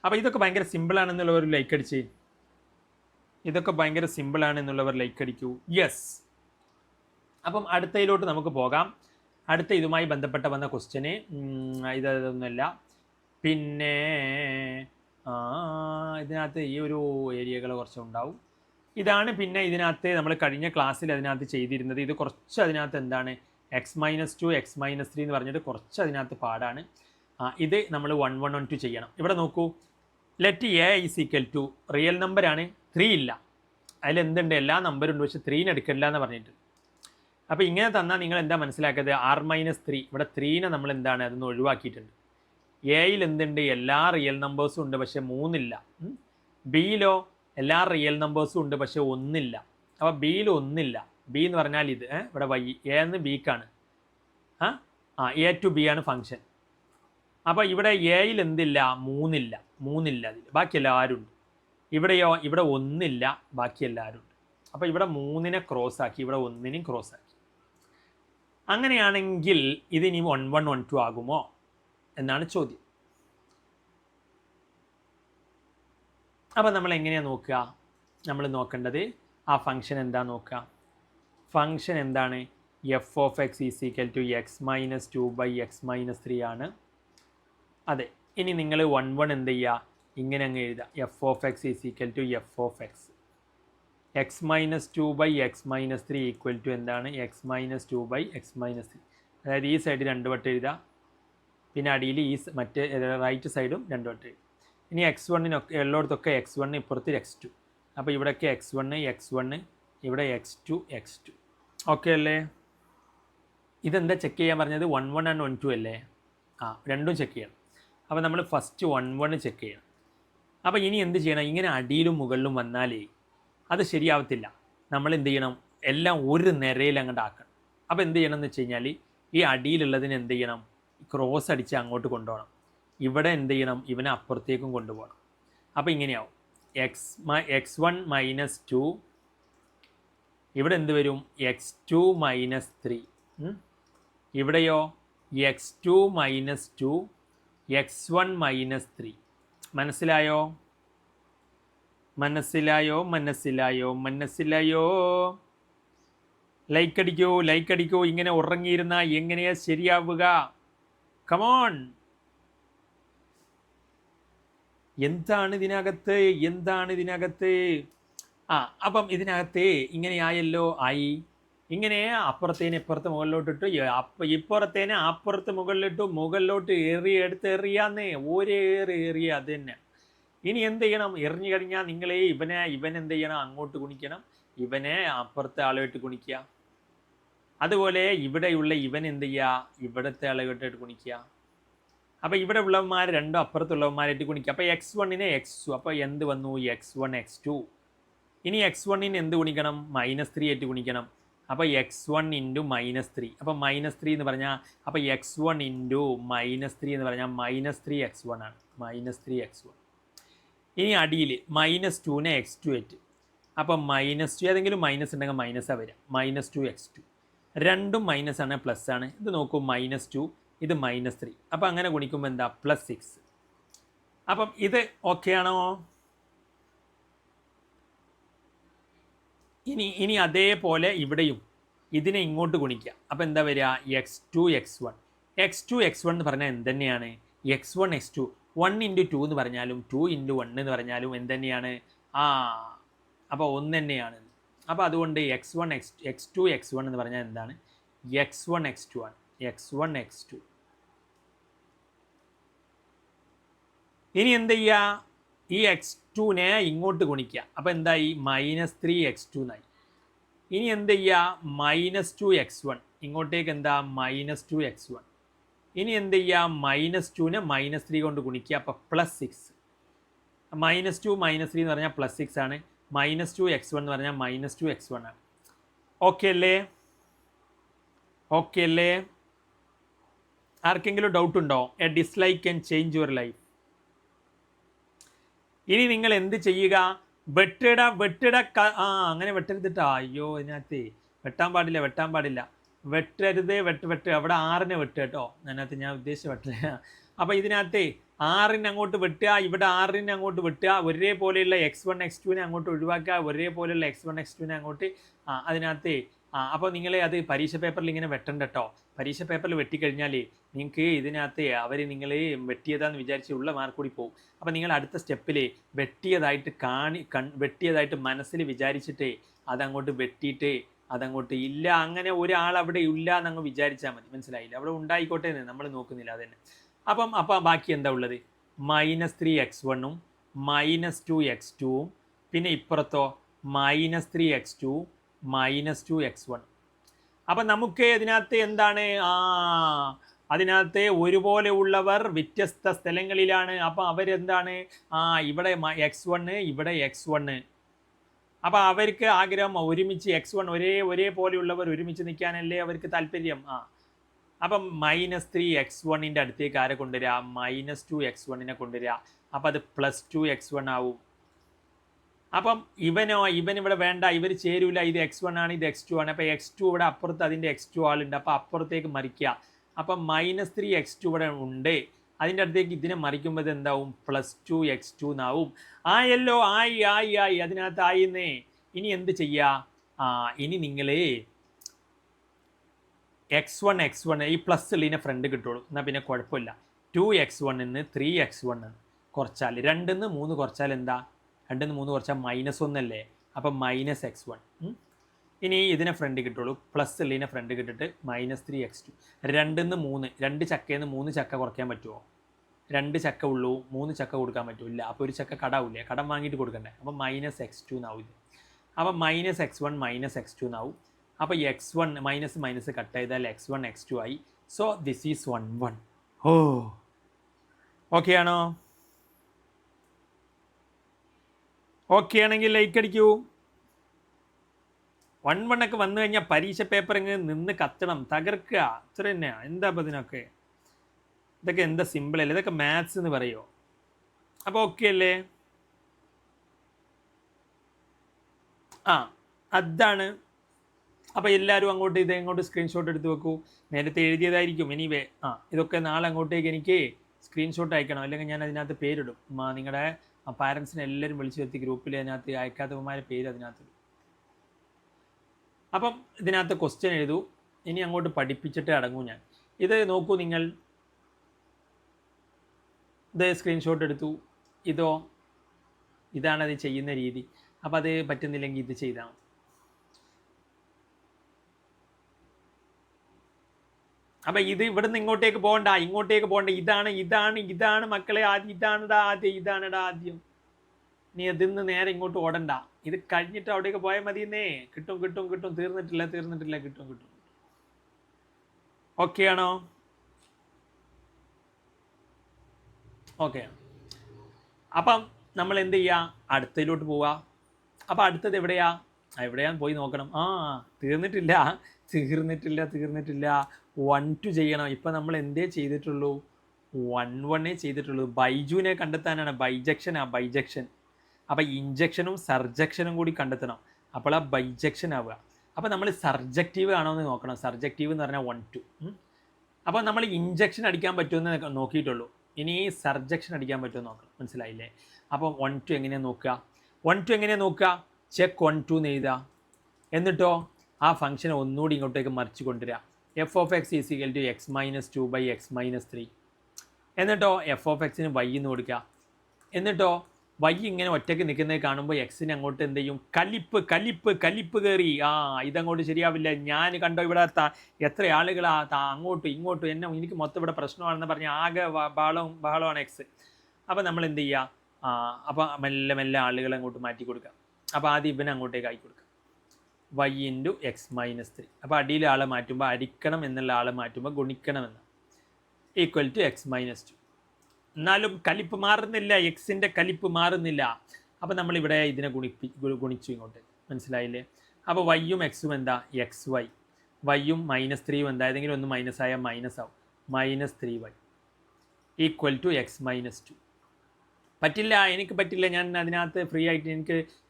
അപ്പോൾ ഇതൊക്കെ ഭയങ്കര സിമ്പിളാണെന്നുള്ളവർ ലൈക്ക് അടിച്ച്. ഇതൊക്കെ ഭയങ്കര സിമ്പിളാണെന്നുള്ളവർ ലൈക്ക് അടിക്കൂ. യെസ്. അപ്പം അടുത്തതിലോട്ട് നമുക്ക് പോകാം. അടുത്ത ഇതുമായി ബന്ധപ്പെട്ട വന്ന ക്വസ്റ്റ്യന് ഇതൊന്നുമല്ല. പിന്നെ ഇതിനകത്ത് ഈ ഒരു ഏരിയകൾ കുറച്ചുണ്ടാവും. ഇതാണ് പിന്നെ ഇതിനകത്ത് നമ്മൾ കഴിഞ്ഞ ക്ലാസ്സിൽ അതിനകത്ത് ചെയ്തിരുന്നത്. ഇത് കുറച്ച് അതിനകത്ത് എന്താണ് x-2 x-3 എന്ന് പറഞ്ഞിട്ട് കുറച്ച് അതിനകത്ത് പാടാണ്. ഇത് നമ്മൾ 1, 1, 1, 2 ചെയ്യണം. ഇവിടെ നോക്കൂ, let a is equal to real നമ്പറാണ്, 3 ഇല്ല. അതിലെന്തുണ്ട്, എല്ലാ നമ്പറും ഉണ്ട്, പക്ഷേ 3ന് എടുക്കില്ല എന്ന് പറഞ്ഞിട്ട്. അപ്പോൾ ഇങ്ങനെ തന്നാൽ നിങ്ങൾ എന്താ മനസ്സിലാക്കിയത്? r-3. ഇവിടെ 3നെ നമ്മൾ എന്താണ് അതൊന്ന് ഒഴിവാക്കിയിട്ടുണ്ട്. എയിൽ എന്തുണ്ട്, എല്ലാ റിയൽ നമ്പേഴ്സും ഉണ്ട്, പക്ഷേ 3 ഇല്ല. ബിയിലോ എല്ലാ റിയൽ നമ്പേഴ്സും ഉണ്ട്, പക്ഷേ 1 ഇല്ല. അപ്പോൾ ബിയിൽ 1 ഇല്ല. ബി എന്ന് പറഞ്ഞാൽ ഇത് ഇവിടെ വൈ, എ എന്ന് ബിക്കാണ്. എ ടു ബി ആണ് ഫംഗ്ഷൻ. അപ്പോൾ ഇവിടെ എയിൽ എന്തില്ല, 3 ഇല്ല. 3 ഇല്ല അതിൽ, ബാക്കി എല്ലാവരും ഉണ്ട്. ഇവിടെയോ, ഇവിടെ 1 ഇല്ല, ബാക്കി എല്ലാവരും ഉണ്ട്. അപ്പോൾ ഇവിടെ 3നെ ക്രോസ് ആക്കി, ഇവിടെ 1നെയും ക്രോസ് ആക്കി. അങ്ങനെയാണെങ്കിൽ ഇതിനി 1, 1, 1, 2 ആകുമോ എന്നാണ് ചോദ്യം. അപ്പോൾ നമ്മൾ എങ്ങനെയാണ് നോക്കുക? നമ്മൾ നോക്കേണ്ടത് ആ ഫംഗ്ഷൻ എന്താ നോക്കുക. ഫംഗ്ഷൻ എന്താണ്? F of X is equal to x-2/x-3 ആണ്. അതെ. ഇനി നിങ്ങൾ 1, 1 എന്ത് ചെയ്യുക, ഇങ്ങനെ അങ്ങ് എഴുതുക. F of X is equal to F of x. x-2/x-3 equal to എന്താണ്? x-2/x-3. അതായത് ഈ സൈഡ് 2 വട്ടം എഴുതുക, പിന്നെ അടിയിൽ ഈ മറ്റേ റൈറ്റ് സൈഡും 2 വട്ടം എഴുതുക. ഇനി x1നൊക്കെ ഉള്ളിടത്തൊക്കെ x1 ഇപ്പുറത്ത് x2. അപ്പോൾ ഇവിടെയൊക്കെ x1, ഇവിടെ x2. ഓക്കെ അല്ലേ? ഇതെന്താ ചെക്ക് ചെയ്യാൻ പറഞ്ഞത്? 1, 1 ആൻഡ് 1, 2 അല്ലേ? രണ്ടും ചെക്ക് ചെയ്യണം. അപ്പോൾ നമ്മൾ ഫസ്റ്റ് 1, 1 ചെക്ക് ചെയ്യണം. അപ്പോൾ ഇനി എന്ത് ചെയ്യണം? ഇങ്ങനെ അടിയിലും മുകളിലും വന്നാലേ അത് ശരിയാവത്തില്ല. നമ്മൾ എന്ത് ചെയ്യണം? എല്ലാം ഒരു നിരയിൽ അങ്ങോട്ട് ആക്കണം. അപ്പോൾ എന്ത് ചെയ്യണം എന്ന് വെച്ച് കഴിഞ്ഞാൽ ഈ അടിയിലുള്ളതിന് എന്ത് ചെയ്യണം? ക്രോസ് അടിച്ച് അങ്ങോട്ട് കൊണ്ടുപോകണം. ഇവിടെ എന്ത് ചെയ്യണം? ഇവനെ അപ്പുറത്തേക്കും കൊണ്ടുപോകണം. അപ്പോൾ ഇങ്ങനെയാവും. x1 - 2. ഇവിടെ എന്ത് വരും? x2 - 3. ഇവിടെയോ x2 - 2 x1 - 3. മനസ്സിലായോ? ലൈക്ക് അടിക്കൂ. ഇങ്ങനെ ഉറങ്ങിയിരുന്നാൽ എങ്ങനെയാ ശരിയാവുക? കമോൺ. എന്താണ് ഇതിനകത്ത്? അപ്പം ഇതിനകത്ത് ഇങ്ങനെയായല്ലോ. ആയി. ഇങ്ങനെ അപ്പുറത്തേനെ ഇപ്പുറത്ത് മുകളിലോട്ടിട്ടു, ഇപ്പുറത്തേനെ അപ്പുറത്ത് മുകളിലോട്ട് എറിയാന്നേ. ഒരേറിയ അത് തന്നെ. ഇനി എന്ത് ചെയ്യണം? എറിഞ്ഞു കഴിഞ്ഞാൽ നിങ്ങളെ ഇവൻ എന്ത് ചെയ്യണം? അങ്ങോട്ട് ഗുണിക്കണം. ഇവനെ അപ്പുറത്തെ ആളുമായിട്ട് ഗുണിക്കുക. അതുപോലെ ഇവിടെയുള്ള ഇവൻ എന്ത് ചെയ്യുക? ഇവിടുത്തെ ആളുമായിട്ട് ഗുണിക്കുക. അപ്പോൾ ഇവിടെ ഉള്ളവന്മാർ രണ്ടും അപ്പുറത്തുള്ളവന്മാരായിട്ട് ഗുണിക്കുക. അപ്പോൾ x1നെ x2. അപ്പോൾ എന്ത് വന്നു? x1 x2. ഇനി x1ന് എന്ത് ഗുണിക്കണം? -3 ആയിട്ട് ഗുണിക്കണം. അപ്പോൾ x1 × -3. അപ്പോൾ -3 എന്ന് പറഞ്ഞാൽ, അപ്പോൾ x1 × -3 എന്ന് പറഞ്ഞാൽ -3x1 ആണ്. -3x1. ഇനി അടിയിൽ -2നെ x2 ആയിട്ട്. അപ്പം -2 ഏതെങ്കിലും മൈനസ് ഉണ്ടെങ്കിൽ മൈനസാണ് വരിക. -2x2. രണ്ടും മൈനസാണ്, പ്ലസ് ആണ്. ഇത് നോക്കൂ, -2, ഇത് -3. അപ്പോൾ അങ്ങനെ ഗുണിക്കുമ്പോൾ എന്താ? +6. അപ്പം ഇത് ഓക്കെ ആണോ? ഇനി അതേപോലെ ഇവിടെയും ഇതിനെ ഇങ്ങോട്ട് ഗുണിക്കുക. അപ്പോൾ എന്താ വരിക? x2 x1. x2 x1 എന്ന് പറഞ്ഞാൽ എന്ത് തന്നെയാണ്? x1 x2. 1 × 2 എന്ന് പറഞ്ഞാലും 2 × 1 എന്ന് പറഞ്ഞാലും എന്ത് തന്നെയാണ്? അപ്പോൾ 1 തന്നെയാണ്. അപ്പോൾ അതുകൊണ്ട് x2 x1 എന്ന് പറഞ്ഞാൽ എന്താണ്? x1 x2 ആണ്. x1 x2. ഇനി എന്ത് ചെയ്യുക? ഈ x2നെ ഇങ്ങോട്ട് ഗുണിക്കുക. അപ്പോൾ എന്തായി? -3x2 എന്നായി. ഇനി എന്ത് ചെയ്യുക? -2x1 ഇങ്ങോട്ടേക്ക് എന്താ? -2x1. ഇനി എന്ത് ചെയ്യുക? -2നെ -3 കൊണ്ട് ഗുണിക്കുക. അപ്പോൾ +6. -2 - 3 എന്ന് പറഞ്ഞാൽ +6 ആണ്. -2x1 എന്ന് പറഞ്ഞാൽ -2x1 ആണ്. ഓക്കെ അല്ലേ? ഓക്കെ അല്ലേ? ആർക്കെങ്കിലും ഡൗട്ട് ഉണ്ടോ? A dislike can change your life. ഇനി നിങ്ങൾ എന്ത് ചെയ്യുക? അങ്ങനെ വെട്ടരുതിട്ടാ. അയ്യോ, ഇതിനകത്ത് വെട്ടാൻ പാടില്ല. വെട്ടരുത്, വെട്ട് അവിടെ 6നെ വെട്ടുക കേട്ടോ. അതിനകത്ത് ഞാൻ ഉദ്ദേശിച്ച വെട്ടില്ല. അപ്പോൾ ഇതിനകത്ത് 6നെ അങ്ങോട്ട് വെട്ടുക, ഇവിടെ 6നെ അങ്ങോട്ട് വെട്ടുക, ഒരേപോലെയുള്ള x1 x2നെ അങ്ങോട്ട് ഒഴിവാക്കുക, ഒരേപോലെയുള്ള x1 x2നെ അങ്ങോട്ട് അതിനകത്ത് അപ്പോൾ നിങ്ങൾ അത് പരീക്ഷ പേപ്പറിൽ ഇങ്ങനെ വെട്ടണ്ട കേട്ടോ. പരീക്ഷ പേപ്പറിൽ വെട്ടിക്കഴിഞ്ഞാൽ നിങ്ങൾക്ക് ഇതിനകത്ത് അവർ നിങ്ങൾ വെട്ടിയതാന്ന് വിചാരിച്ച് ഉള്ള മാർക്ക് കൂടി പോകും. അപ്പോൾ നിങ്ങൾ അടുത്ത സ്റ്റെപ്പിൽ വെട്ടിയതായിട്ട് മനസ്സിൽ വിചാരിച്ചിട്ട് അതങ്ങോട്ട് വെട്ടിയിട്ട് അതങ്ങോട്ട് ഇല്ല, അങ്ങനെ ഒരാൾ അവിടെ ഇല്ല എന്നങ്ങ് വിചാരിച്ചാൽ മതി. മനസ്സിലായില്ല? അവിടെ ഉണ്ടായിക്കോട്ടെ എന്ന് നമ്മൾ നോക്കുന്നില്ല അതന്നെ. അപ്പം ബാക്കി എന്താ ഉള്ളത്? -3x1ഉം -2x2ഉം പിന്നെ ഇപ്പുറത്തോ -3x2 -2x1. അപ്പം നമുക്ക് ഇതിനകത്ത് എന്താണ്? അതിനകത്ത് ഒരുപോലെ ഉള്ളവർ വ്യത്യസ്ത സ്ഥലങ്ങളിലാണ്. അപ്പം അവരെന്താണ്? ഇവിടെ x1, ഇവിടെ x1. അപ്പോൾ അവർക്ക് ആഗ്രഹം ഒരുമിച്ച് x1 ഒരേപോലെയുള്ളവർ ഒരുമിച്ച് നിൽക്കാനല്ലേ അവർക്ക് താല്പര്യം. അപ്പം -3x1ൻ്റെ അടുത്തേക്ക് ആരെ കൊണ്ടുവരിക? -2x1നെ കൊണ്ടുവരിക. അപ്പം അത് +2x1 ആവും. അപ്പം ഇവൻ ഇവിടെ വേണ്ട, ഇവർ ചേരൂല, ഇത് x1 ആണ്, ഇത് x2 ആണ്. അപ്പോൾ x2 ഇവിടെ അപ്പുറത്ത് അതിൻ്റെ x2 ആളുണ്ട്, അപ്പോൾ അപ്പുറത്തേക്ക് മറിക്കുക. അപ്പം -3x2 ഇവിടെ ഉണ്ട്, അതിൻ്റെ അടുത്തേക്ക് ഇതിനെ മറിക്കുമ്പോൾ ഇത് എന്താവും? +2x2 എന്നാവും. ആയല്ലോ, ആയി അതിനകത്ത് ആയിന്നേ. ഇനി എന്ത് ചെയ്യുക? ഇനി നിങ്ങൾ x1 ഈ പ്ലസ് ഉള്ളതിനെ ഫ്രണ്ട് കിട്ടുള്ളൂ, എന്നാൽ പിന്നെ കുഴപ്പമില്ല. 2x1 3x1 കുറച്ചാൽ 2 3 കുറച്ചാൽ എന്താ? 2 3 കുറച്ചാൽ -1 അല്ലേ? അപ്പം -x1. ഇനി ഇതിനെ ഫ്രണ്ട് കിട്ടുള്ളൂ, പ്ലസ് ഉള്ളതിനെ ഫ്രണ്ട് കിട്ടിട്ട് -3x2. 2 3 2 ചക്കയിൽ നിന്ന് 3 ചക്ക കുറയ്ക്കാൻ പറ്റുമോ? 2 ചക്ക ഉള്ളൂ, 3 ചക്ക കൊടുക്കാൻ പറ്റില്ല. അപ്പോൾ ഒരു ചക്ക കടാവില്ലേ? കടം വാങ്ങിയിട്ട് കൊടുക്കണ്ടേ? അപ്പോൾ -x2 എന്നാവും ഇത്. അപ്പോൾ -x1 -x2 എന്നാവും. അപ്പോൾ x1 മൈനസ് കട്ട് ചെയ്താൽ x1 x2 ആയി. So this is 1 1. ഓക്കെ ആണോ? ഓക്കെ ആണെങ്കിൽ ലൈക്ക് അടിക്കൂ. 1 1 ഒക്കെ വന്നു കഴിഞ്ഞാൽ പരീക്ഷ പേപ്പർ ഇങ്ങനെ നിന്ന് കത്തണം, തകർക്കുക, അത്ര തന്നെയാണ്. എന്താ അപ്പോൾ ഇതിനൊക്കെ? ഇതൊക്കെ എന്താ സിമ്പിൾ അല്ലേ? ഇതൊക്കെ മാത്സ് എന്ന് പറയുമോ? അപ്പോൾ ഓക്കെ അല്ലേ? അതാണ്. അപ്പോൾ എല്ലാവരും ഇങ്ങോട്ട് സ്ക്രീൻഷോട്ട് എടുത്ത് വെക്കൂ. നേരത്തെ എഴുതിയതായിരിക്കും. എനിവേ ഇതൊക്കെ നാളെ അങ്ങോട്ടേക്ക് എനിക്ക് സ്ക്രീൻഷോട്ട് അയക്കണം, അല്ലെങ്കിൽ ഞാൻ അതിനകത്ത് പേരിടും. നിങ്ങളുടെ പാരൻസിനെ എല്ലാവരും വിളിച്ചു വരുത്തി ഗ്രൂപ്പിൽ അതിനകത്ത് അയക്കാത്തവന്മാരുടെ പേര് അതിനകത്ത്. അപ്പം ഇതിനകത്ത് ക്വസ്റ്റ്യൻ എഴുതൂ. ഇനി അങ്ങോട്ട് പഠിപ്പിച്ചിട്ട് അടങ്ങൂ ഞാൻ. ഇത് നോക്കൂ നിങ്ങൾ, ഇത് സ്ക്രീൻഷോട്ട് എടുത്തു. ഇതാണ് അത് ചെയ്യുന്ന രീതി. അപ്പം അത് പറ്റുന്നില്ലെങ്കിൽ ഇത് ചെയ്താൽ മതി. അപ്പം ഇത് ഇവിടുന്ന് ഇങ്ങോട്ടേക്ക് പോകണ്ട, ഇതാണ് മക്കളെ. ഇതാണടാ ആദ്യം. നീ അതിന്ന് നേരെ ഇങ്ങോട്ട് ഓടണ്ട. ഇത് കഴിഞ്ഞിട്ട് അവിടേക്ക് പോയാൽ മതിയെന്നേ. കിട്ടും. തീർന്നിട്ടില്ല. കിട്ടും. ഓക്കെ ആണോ? ഓക്കെ. അപ്പം നമ്മൾ എന്ത് ചെയ്യുക? അടുത്തതിലോട്ട് പോവുക. അപ്പം അടുത്തത് എവിടെയാന്ന് പോയി നോക്കണം. തീർന്നിട്ടില്ല. 1 2 ചെയ്യണം. ഇപ്പം നമ്മൾ എന്തേ ചെയ്തിട്ടുള്ളൂ? 1 1 ചെയ്തിട്ടുള്ളൂ. ബൈജുവിനെ കണ്ടെത്താനാണ്. ബൈജക്ഷൻ. അപ്പം ഇഞ്ചക്ഷനും സർജക്ഷനും കൂടി കണ്ടെത്തണം. അപ്പോൾ ബൈജക്ഷൻ ആവുക. അപ്പോൾ നമ്മൾ സർജക്റ്റീവ് ആണോ എന്ന് നോക്കണം. സർജക്റ്റീവ് എന്ന് പറഞ്ഞാൽ 1 2. അപ്പോൾ നമ്മൾ ഇഞ്ചക്ഷൻ അടിക്കാൻ പറ്റുമെന്ന് നോക്കിയിട്ടുള്ളൂ. ഇനി സർജക്ഷൻ അടിക്കാൻ പറ്റുമെന്ന് നോക്കണം. മനസ്സിലായില്ലേ? അപ്പം 1 2 എങ്ങനെയാണ് നോക്കുക? ചെക്ക് 1 2 എന്ന് എഴുതുക. എന്നിട്ടോ ആ ഫംഗ്ഷനെ ഒന്നുകൂടി ഇങ്ങോട്ടേക്ക് മറിച്ച് കൊണ്ടുവരിക. f(x) = x - 2/x - 3. എന്നിട്ടോ f(x)ന് y എന്ന് കൊടുക്കുക. എന്നിട്ടോ y ഇങ്ങനെ ഒറ്റയ്ക്ക് നിൽക്കുന്നത് കാണുമ്പോൾ എക്സിന് അങ്ങോട്ട് എന്ത് ചെയ്യും? കലിപ്പ് കയറി. ഇതങ്ങോട്ട് ശരിയാവില്ല. ഞാൻ കണ്ടോ ഇവിടെ എത്ര ആളുകളാ അങ്ങോട്ടും ഇങ്ങോട്ടും എനിക്ക് മൊത്തം ഇവിടെ പ്രശ്നമാണെന്ന് പറഞ്ഞ് ആകെ ബഹളമാണ് എക്സ്. അപ്പോൾ നമ്മൾ എന്ത് ചെയ്യുക? അപ്പോൾ മെല്ലെ ആളുകളെ അങ്ങോട്ട് മാറ്റി കൊടുക്കുക. അപ്പോൾ ആദ്യം ഇവനെ അങ്ങോട്ടേക്ക് ആക്കി കൊടുക്കുക. y × x - 3. അപ്പോൾ അടിയിലെ ആളെ മാറ്റുമ്പോൾ അടിക്കണം എന്നുള്ള ആളെ മാറ്റുമ്പോൾ ഗുണിക്കണമെന്ന് = x - 2. എന്നാലും കലിപ്പ് മാറുന്നില്ല, എക്സിൻ്റെ കലിപ്പ് മാറുന്നില്ല. അപ്പോൾ നമ്മളിവിടെ ഇതിനെ ഗുണിച്ചു ഇങ്ങോട്ട്, മനസ്സിലായില്ലേ? അപ്പോൾ വൈയും എക്സും എന്താ, എക്സ് വൈ. വൈയും -3 എന്താ, ഏതെങ്കിലും ഒന്ന് മൈനസ് ആയാൽ മൈനസ് ആവും. -3y equal to x-2. പറ്റില്ല, എനിക്ക് പറ്റില്ല, ഞാൻ അതിനകത്ത് ഫ്രീ ആയിട്ട്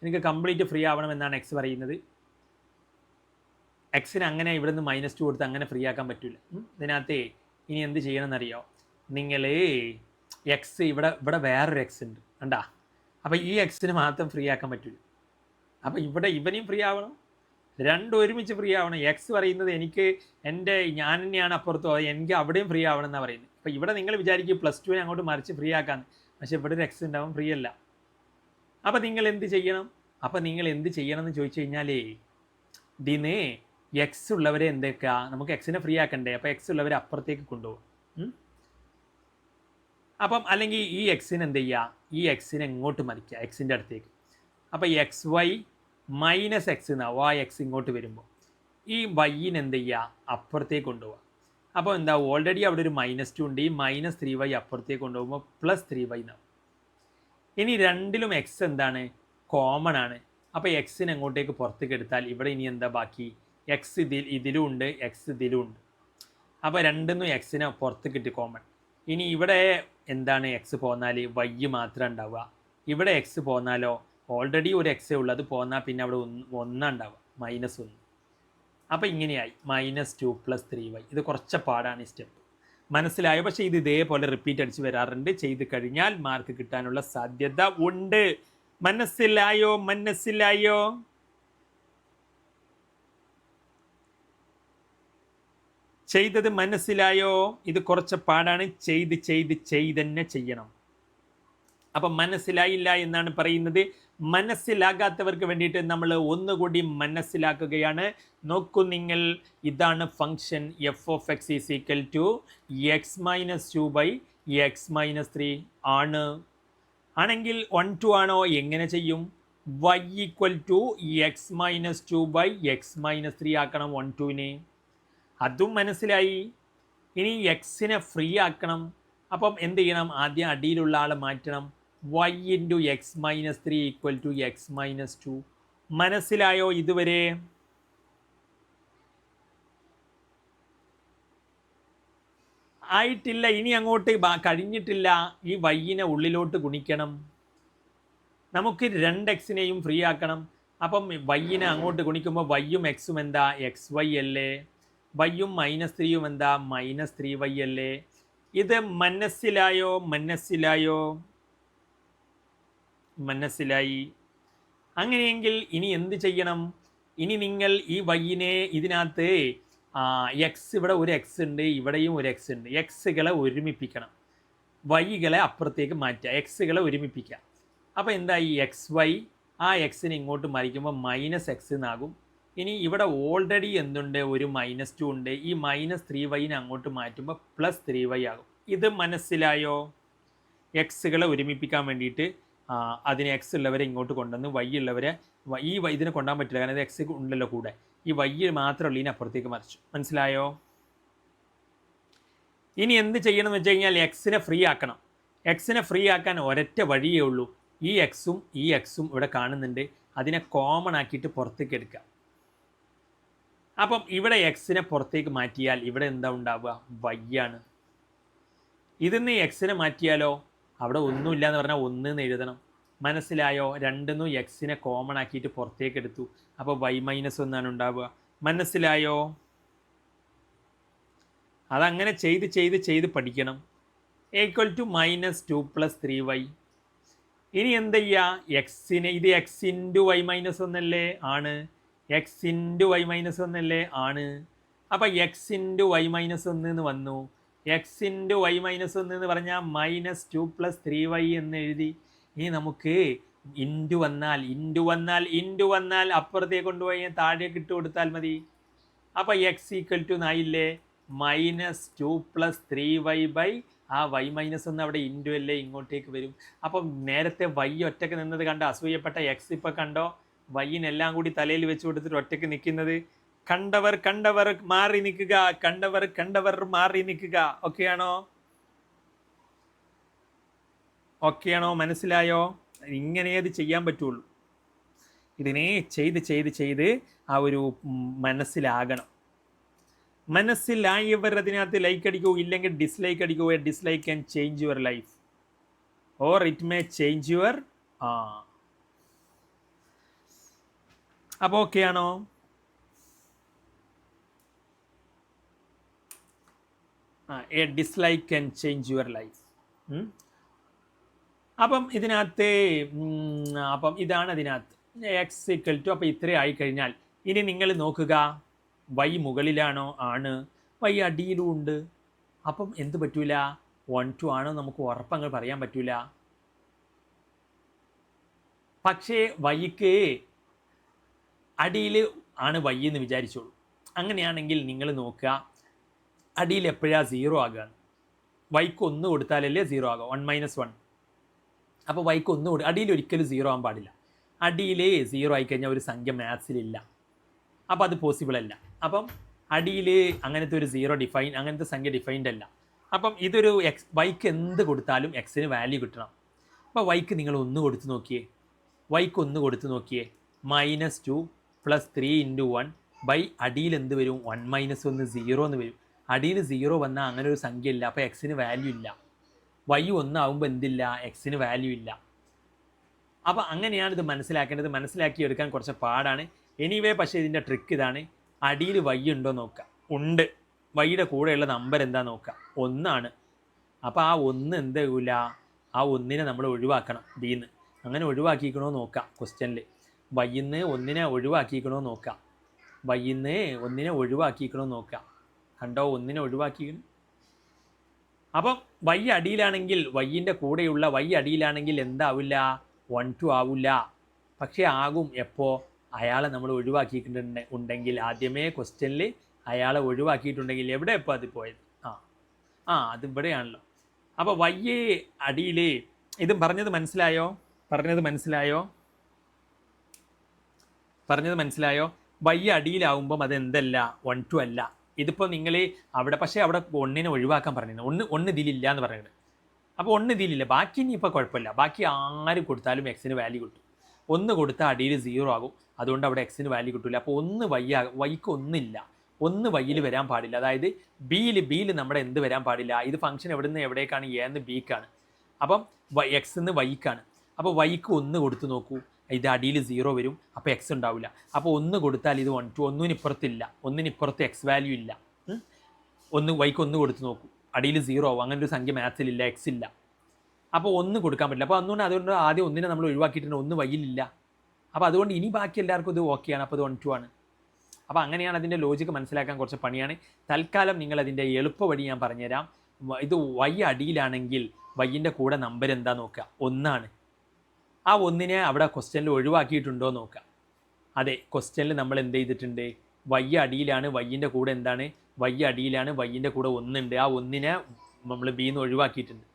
എനിക്ക് കംപ്ലീറ്റ് ഫ്രീ ആവണമെന്നാണ് എക്സ് പറയുന്നത്. എക്സിന് അങ്ങനെ ഇവിടുന്ന് -2 കൊടുത്ത് അങ്ങനെ ഫ്രീ ആക്കാൻ പറ്റില്ല. ഇതിനകത്ത് ഇനി എന്ത് ചെയ്യണമെന്നറിയോ, നിങ്ങൾ എക്സ് ഇവിടെ വേറൊരു എക്സ് ഉണ്ട് കണ്ടാ, അപ്പോൾ ഈ എക്സിന് മാത്രം ഫ്രീ ആക്കാൻ പറ്റില്ല. അപ്പോൾ ഇവിടെ ഇവനെയും ഫ്രീ ആവണം, രണ്ടും ഒരുമിച്ച് ഫ്രീ ആവണം. എക്സ് പറയുന്നത് ഞാൻ തന്നെയാണ് അപ്പുറത്തോ, എനിക്ക് അവിടെയും ഫ്രീ ആവണം എന്നാണ് പറയുന്നത്. അപ്പോൾ ഇവിടെ നിങ്ങൾ വിചാരിക്കും +2 അങ്ങോട്ട് മറിച്ച് ഫ്രീ ആക്കാന്ന്, പക്ഷേ ഇവിടെ ഒരു എക്സ് ഉണ്ടാവും, ഫ്രീ അല്ല. അപ്പോൾ നിങ്ങൾ എന്ത് ചെയ്യണം എന്ന് ചോദിച്ചു കഴിഞ്ഞാൽ, ഇതിന് എക്സ് ഉള്ളവരെ എന്തൊക്കെയാ, നമുക്ക് എക്സിനെ ഫ്രീ ആക്കണ്ടേ, അപ്പോൾ എക്സ് ഉള്ളവരെ അപ്പുറത്തേക്ക് കൊണ്ടുപോകും. അപ്പം അല്ലെങ്കിൽ ഈ എക്സിന് എന്ത് ചെയ്യുക, ഈ എക്സിനെ എങ്ങോട്ട് മറിക്കുക, എക്സിൻ്റെ അടുത്തേക്ക്. അപ്പോൾ XY -x എന്നാ, എക്സ് ഇങ്ങോട്ട് വരുമ്പോൾ ഈ വൈയിന് എന്ത് ചെയ്യുക, അപ്പുറത്തേക്ക് കൊണ്ടുപോവുക. അപ്പോൾ എന്താ, ഓൾറെഡി അവിടെ ഒരു -2 ഉണ്ട്, ഈ -3y അപ്പുറത്തേക്ക് കൊണ്ടുപോകുമ്പോൾ +3y എന്നാവും. ഇനി രണ്ടിലും എക്സ് എന്താണ്, കോമൺ ആണ്. അപ്പോൾ എക്സിന് എങ്ങോട്ടേക്ക് പുറത്തേക്ക് എടുത്താൽ ഇവിടെ ഇനി എന്താ ബാക്കി, എക്സ് ഇതിലും ഉണ്ട്, എക്സ് ഇതിലും ഉണ്ട്. അപ്പോൾ രണ്ടിന്നും എക്സിനെ പുറത്തേക്ക് ഇട്ട് കോമൺ. ഇനി ഇവിടെ എന്താണ്, എക്സ് പോന്നാൽ വൈ മാത്രം ഉണ്ടാവുക. ഇവിടെ എക്സ് പോന്നാലോ, ഓൾറെഡി ഒരു എക്സേ ഉള്ളൂ, അത് പോന്നാൽ പിന്നെ അവിടെ ഒന്നുണ്ടാവുക, -1. അപ്പോൾ ഇങ്ങനെയായി -2 + 3y. ഇത് കുറച്ച് പാടാണ് ഈ സ്റ്റെപ്പ്, മനസ്സിലായോ? പക്ഷേ ഇത് ഇതേപോലെ റിപ്പീറ്റ് അടിച്ച് വരാറുണ്ട്. ചെയ്ത് കഴിഞ്ഞാൽ മാർക്ക് കിട്ടാനുള്ള സാധ്യത ഉണ്ട്. മനസ്സിലായോ? ചെയ്തത് മനസ്സിലായോ? ഇത് കുറച്ച് പാടാണ്, ചെയ്ത് തന്നെ ചെയ്യണം. അപ്പം മനസ്സിലായില്ല എന്നാണ് പറയുന്നത്. മനസ്സിലാകാത്തവർക്ക് വേണ്ടിയിട്ട് നമ്മൾ ഒന്നുകൂടി മനസ്സിലാക്കുകയാണ്. നോക്കൂ നിങ്ങൾ, ഇതാണ് ഫംഗ്ഷൻ f(x) = x-2/x-3 ആണ്. ആണെങ്കിൽ 1-2 ആണോ, എങ്ങനെ ചെയ്യും? y = x-2/x-3 ആക്കണം 1-2നെ. അതും മനസ്സിലായി. ഇനി എക്സിനെ ഫ്രീ ആക്കണം. അപ്പം എന്ത് ചെയ്യണം, ആദ്യം അടിയിലുള്ള ആളെ മാറ്റണം. y × x-3 = x-2. മനസ്സിലായോ ഇതുവരെ? ആയിട്ടില്ല, ഇനി അങ്ങോട്ട് കഴിഞ്ഞിട്ടില്ല. ഈ വൈയിനെ ഉള്ളിലോട്ട് ഗുണിക്കണം. നമുക്ക് 2x ഫ്രീ ആക്കണം. അപ്പം വൈയിനെ അങ്ങോട്ട് ഗുണിക്കുമ്പോൾ വൈയും എക്സും എന്താ, xy അല്ലേ? വൈയും -3യും എന്താ, -3y അല്ലേ? ഇത് മനസ്സിലായി. അങ്ങനെയെങ്കിൽ ഇനി എന്ത് ചെയ്യണം? ഇനി നിങ്ങൾ ഈ വൈയിനെ ഇതിനകത്ത് എക്സ്, ഇവിടെ ഒരു എക്സ് ഉണ്ട്, ഇവിടെയും ഒരു എക്സ് ഉണ്ട്. എക്സുകളെ ഒരുമിപ്പിക്കണം, വൈകളെ അപ്പുറത്തേക്ക് മാറ്റുക, എക്സുകളെ ഒരുമിപ്പിക്കുക. അപ്പോൾ എന്തായി, XY ആ എക്സിനെ ഇങ്ങോട്ട് മറിക്കുമ്പോൾ -x എന്നാകും. ഇനി ഇവിടെ ഓൾറെഡി എന്തുണ്ട്, ഒരു -2 ഉണ്ട്. ഈ -3y അങ്ങോട്ട് മാറ്റുമ്പോൾ +3y ആകും. ഇത് മനസ്സിലായോ? എക്സുകളെ ഒരുമിപ്പിക്കാൻ വേണ്ടിയിട്ട് അതിന് എക്സ് ഉള്ളവരെ ഇങ്ങോട്ട് കൊണ്ടുവന്ന് വൈ ഉള്ളവരെ ഇതിനെ കൊണ്ടുപോകാൻ പറ്റില്ല, കാരണം ഇത് എക്സ് ഉണ്ടല്ലോ കൂടെ. ഈ വൈ മാത്രമുള്ള ഇതിനെ അപ്പുറത്തേക്ക് മറിച്ചു. മനസ്സിലായോ? ഇനി എന്ത് ചെയ്യണം എന്ന് വെച്ച് കഴിഞ്ഞാൽ, എക്സിനെ ഫ്രീ ആക്കണം. എക്സിനെ ഫ്രീ ആക്കാൻ ഒരൊറ്റ വഴിയേ ഉള്ളൂ. ഈ എക്സും ഇവിടെ കാണുന്നുണ്ട്, അതിനെ കോമൺ ആക്കിയിട്ട് പുറത്തേക്ക് എടുക്കുക. അപ്പം ഇവിടെ എക്സിനെ പുറത്തേക്ക് മാറ്റിയാൽ ഇവിടെ എന്താ ഉണ്ടാവുക, വൈ ആണ്. ഇതിന്ന് എക്സിനെ മാറ്റിയാലോ, അവിടെ ഒന്നുമില്ല എന്ന് പറഞ്ഞാൽ 1 എന്ന് എഴുതണം. മനസ്സിലായോ? രണ്ടിന്നും എക്സിനെ കോമൺ ആക്കിയിട്ട് പുറത്തേക്ക് എടുത്തു, അപ്പോൾ y-1 ആണ് ഉണ്ടാവുക. മനസ്സിലായോ? അതങ്ങനെ ചെയ്ത് പഠിക്കണം. = -2 + 3y. ഇനി എന്ത് ചെയ്യുക, എക്സിനെ, ഇത് x × y-1 അല്ലേ? ആണ്. x × y-1 അല്ലേ? ആണ്. അപ്പോൾ x × y-1 എന്ന് വന്നു. x × y-1 എന്ന് പറഞ്ഞാൽ -2 + 3y എന്ന് എഴുതി. ഇനി നമുക്ക് ഇൻറ്റു വന്നാൽ അപ്പുറത്തേക്ക് കൊണ്ടുപോയി താഴേക്ക് ഇട്ട് കൊടുത്താൽ മതി. അപ്പോൾ x = ആയില്ലേ, -2 + 3y ആ y-1 അവിടെ ഇൻറ്റു അല്ലേ, ഇങ്ങോട്ടേക്ക് വരും. അപ്പം നേരത്തെ y ഒറ്റയ്ക്ക് നിന്നത് കണ്ടോ, അസൂയപ്പെട്ട x ഇപ്പോൾ കണ്ടോ, വൈനെല്ലാം കൂടി തലയിൽ വെച്ച് കൊടുത്തിട്ട് ഒറ്റയ്ക്ക് നിൽക്കുന്നത്. കണ്ടവർ മാറി നിൽക്കുക, മാറി നിൽക്കുക. ഓക്കെയാണോ? മനസ്സിലായോ? ഇങ്ങനെ അത് ചെയ്യാൻ പറ്റുള്ളൂ. ഇതിനെ ചെയ്ത് ആ ഒരു മനസ്സിലാകണം. മനസ്സിലായവർ അതിനകത്ത് ലൈക്ക് അടിക്കൂ, ഇല്ലെങ്കിൽ ഡിസ്ലൈക്ക് അടിക്കൂ. A dislike can change your life or it may change your അപ്പോൾ ഓക്കെ ആണോ? A dislike can change your life. അപ്പം ഇതിനകത്ത് അപ്പം ഇതാണ് അതിനകത്ത് എക്സ് ഈക്വൽ ടു. അപ്പോൾ ഇത്രയും ആയിക്കഴിഞ്ഞാൽ ഇനി നിങ്ങൾ നോക്കുക, വൈ മുകളിലാണോ? ആണ്. വൈ അടിയിലും ഉണ്ട്. അപ്പം എന്ത് പറ്റൂല? 1 2 ആണോ നമുക്ക് ഉറപ്പങ്ങ് പറയാൻ പറ്റൂല. പക്ഷേ വൈക്ക് അടിയിൽ ആണ് വൈ എന്ന് വിചാരിച്ചോളൂ. അങ്ങനെയാണെങ്കിൽ നിങ്ങൾ നോക്കുക, അടിയിൽ എപ്പോഴാണ് 0 ആകുകയാണ്? വൈക്ക് 1 കൊടുത്താലല്ലേ 0 ആകുക, 1 - 1. അപ്പോൾ വൈക്ക് 1 അടിയിൽ ഒരിക്കലും 0 ആകാൻ പാടില്ല. അടിയിൽ 0 ആയിക്കഴിഞ്ഞാൽ ഒരു സംഖ്യ മാത്സിലില്ല. അപ്പോൾ അത് പോസിബിൾ അല്ല. അപ്പം അടിയിൽ അങ്ങനത്തെ ഒരു 0 ഡിഫൈൻ, അങ്ങനത്തെ സംഖ്യ ഡിഫൈൻഡ് അല്ല. അപ്പം ഇതൊരു വൈക്ക് എന്ത് കൊടുത്താലും എക്സിന് വാല്യൂ കിട്ടണം. അപ്പോൾ വൈക്ക് നിങ്ങൾ 1 കൊടുത്ത് നോക്കിയേ. വൈക്ക് 1 കൊടുത്ത് നോക്കിയേ. -2 + 3 × 1 അടിയിൽ എന്ത് വരും? 1 - 1 0 എന്ന് വരും. അടിയിൽ 0 വന്നാൽ അങ്ങനെ ഒരു സംഖ്യ ഇല്ല. അപ്പോൾ എക്സിന് വാല്യൂ ഇല്ല. വൈ 1 ആകുമ്പോൾ എന്തില്ല? എക്സിന് വാല്യൂ ഇല്ല. അപ്പോൾ അങ്ങനെയാണ് ഇത് മനസ്സിലാക്കേണ്ടത്. മനസ്സിലാക്കിയെടുക്കാൻ കുറച്ച് പാടാണ്. എനിവേ പക്ഷേ ഇതിൻ്റെ ട്രിക്ക് ഇതാണ്. അടിയിൽ വൈ ഉണ്ടോ നോക്കുക. ഉണ്ട്. വൈയുടെ കൂടെയുള്ള നമ്പർ എന്താ നോക്കുക? 1 ആണ്. അപ്പോൾ ആ 1 എന്താകില്ല? ആ 1നെ നമ്മൾ ഒഴിവാക്കണം ബിന്ന്. അങ്ങനെ ഒഴിവാക്കിക്കണോ നോക്കാം ക്വസ്റ്റ്യനിൽ. വൈന്ന് 1നെ ഒഴിവാക്കിക്കണോ നോക്കാം. വൈന്ന് 1നെ ഒഴിവാക്കിക്കണോ നോക്കാം. കണ്ടോ? 1നെ ഒഴിവാക്കിക്കണം. അപ്പം വൈ അടിയിലാണെങ്കിൽ, വൈൻ്റെ കൂടെയുള്ള വൈ അടിയിലാണെങ്കിൽ എന്താവില്ല? 1 2 ആവില്ല. പക്ഷേ ആകും എപ്പോൾ? അയാളെ നമ്മൾ ഒഴിവാക്കിയിട്ടുണ്ടെങ്കിൽ. ആദ്യമേ ക്വസ്റ്റ്യനിൽ അയാളെ ഒഴിവാക്കിയിട്ടുണ്ടെങ്കിൽ. എവിടെ ഇപ്പോൾ അത് പോയത്? അത് ഇവിടെയാണല്ലോ. അപ്പോൾ വൈ അടിയിൽ, ഇതും പറഞ്ഞത് മനസ്സിലായോ? വൈ അടിയിലാവുമ്പം അതെന്തല്ല? 1 2 അല്ല. ഇതിപ്പോൾ നിങ്ങൾ അവിടെ, പക്ഷേ അവിടെ 1നെ ഒഴിവാക്കാൻ പറഞ്ഞിരുന്നു. 1 ഇതിലില്ല എന്ന് പറയുന്നത്. അപ്പോൾ 1 ഇതിലില്ല. ബാക്കി ഇനി ഇപ്പോൾ കുഴപ്പമില്ല. ബാക്കി ആര് കൊടുത്താലും എക്സിന് വാല്യൂ കിട്ടും. 1 കൊടുത്താൽ അടിയിൽ 0 ആകും. അതുകൊണ്ട് അവിടെ എക്സിന് വാല്യൂ കിട്ടില്ല. അപ്പോൾ 1 വൈക്ക് 1 ഇല്ല. 1 വൈയിൽ വരാൻ പാടില്ല. അതായത് ബിയിൽ നമ്മുടെ എന്ത് വരാൻ പാടില്ല? ഇത് ഫംഗ്ഷൻ എവിടെ നിന്ന് എവിടേക്കാണ്? എന്ന് ബിക്കാണ്. അപ്പം എക്സ് എന്ന് വൈക്കാണ്. അപ്പോൾ വൈക്ക് 1 കൊടുത്ത് നോക്കൂ. ഇത് അടിയിൽ 0 വരും. അപ്പോൾ എക്സ് ഉണ്ടാവില്ല. അപ്പോൾ 1 കൊടുത്താൽ ഇത് 1 2. 1നിപ്പുറത്തില്ല. 1നിപ്പുറത്ത് എക്സ് വാല്യൂ ഇല്ല. വൈക്ക് 1 കൊടുത്ത് നോക്കൂ. അടിയിൽ 0 ആവും. അങ്ങനെ ഒരു സംഖ്യ മാത്സിലില്ല, എക്സ് ഇല്ല. അപ്പോൾ 1 കൊടുക്കാൻ പറ്റില്ല. അപ്പോൾ അതുകൊണ്ട് ആദ്യം 1നെ നമ്മൾ ഒഴിവാക്കിയിട്ടുണ്ട്. 1 വൈയിലില്ല. അപ്പോൾ അതുകൊണ്ട് ഇനി ബാക്കി എല്ലാവർക്കും ഇത് ഓക്കെയാണ്. അപ്പോൾ ഇത് 1 2 ആണ്. അപ്പോൾ അങ്ങനെയാണ്. അതിൻ്റെ ലോജിക്ക് മനസ്സിലാക്കാൻ കുറച്ച് പണിയാണ്. തൽക്കാലം നിങ്ങൾ അതിൻ്റെ എളുപ്പ വഴി ഞാൻ പറഞ്ഞുതരാം. ഇത് വൈ അടിയിലാണെങ്കിൽ വൈൻ്റെ കൂടെ നമ്പർ എന്താ നോക്കുക? 1 ആണ്. ആ 1നെ അവിടെ ക്വസ്റ്റ്യനിൽ ഒഴിവാക്കിയിട്ടുണ്ടോ നോക്കുക. അതെ, ക്വസ്റ്റ്യനിൽ നമ്മൾ എന്ത് ചെയ്തിട്ടുണ്ട്? വൈ അടിയിലാണ്, വൈൻ്റെ കൂടെ എന്താണ്? വൈ അടിയിലാണ്, വൈൻ്റെ കൂടെ 1 ഉണ്ട്. ആ 1നെ നമ്മൾ ബിന്ന് ഒഴിവാക്കിയിട്ടുണ്ട്.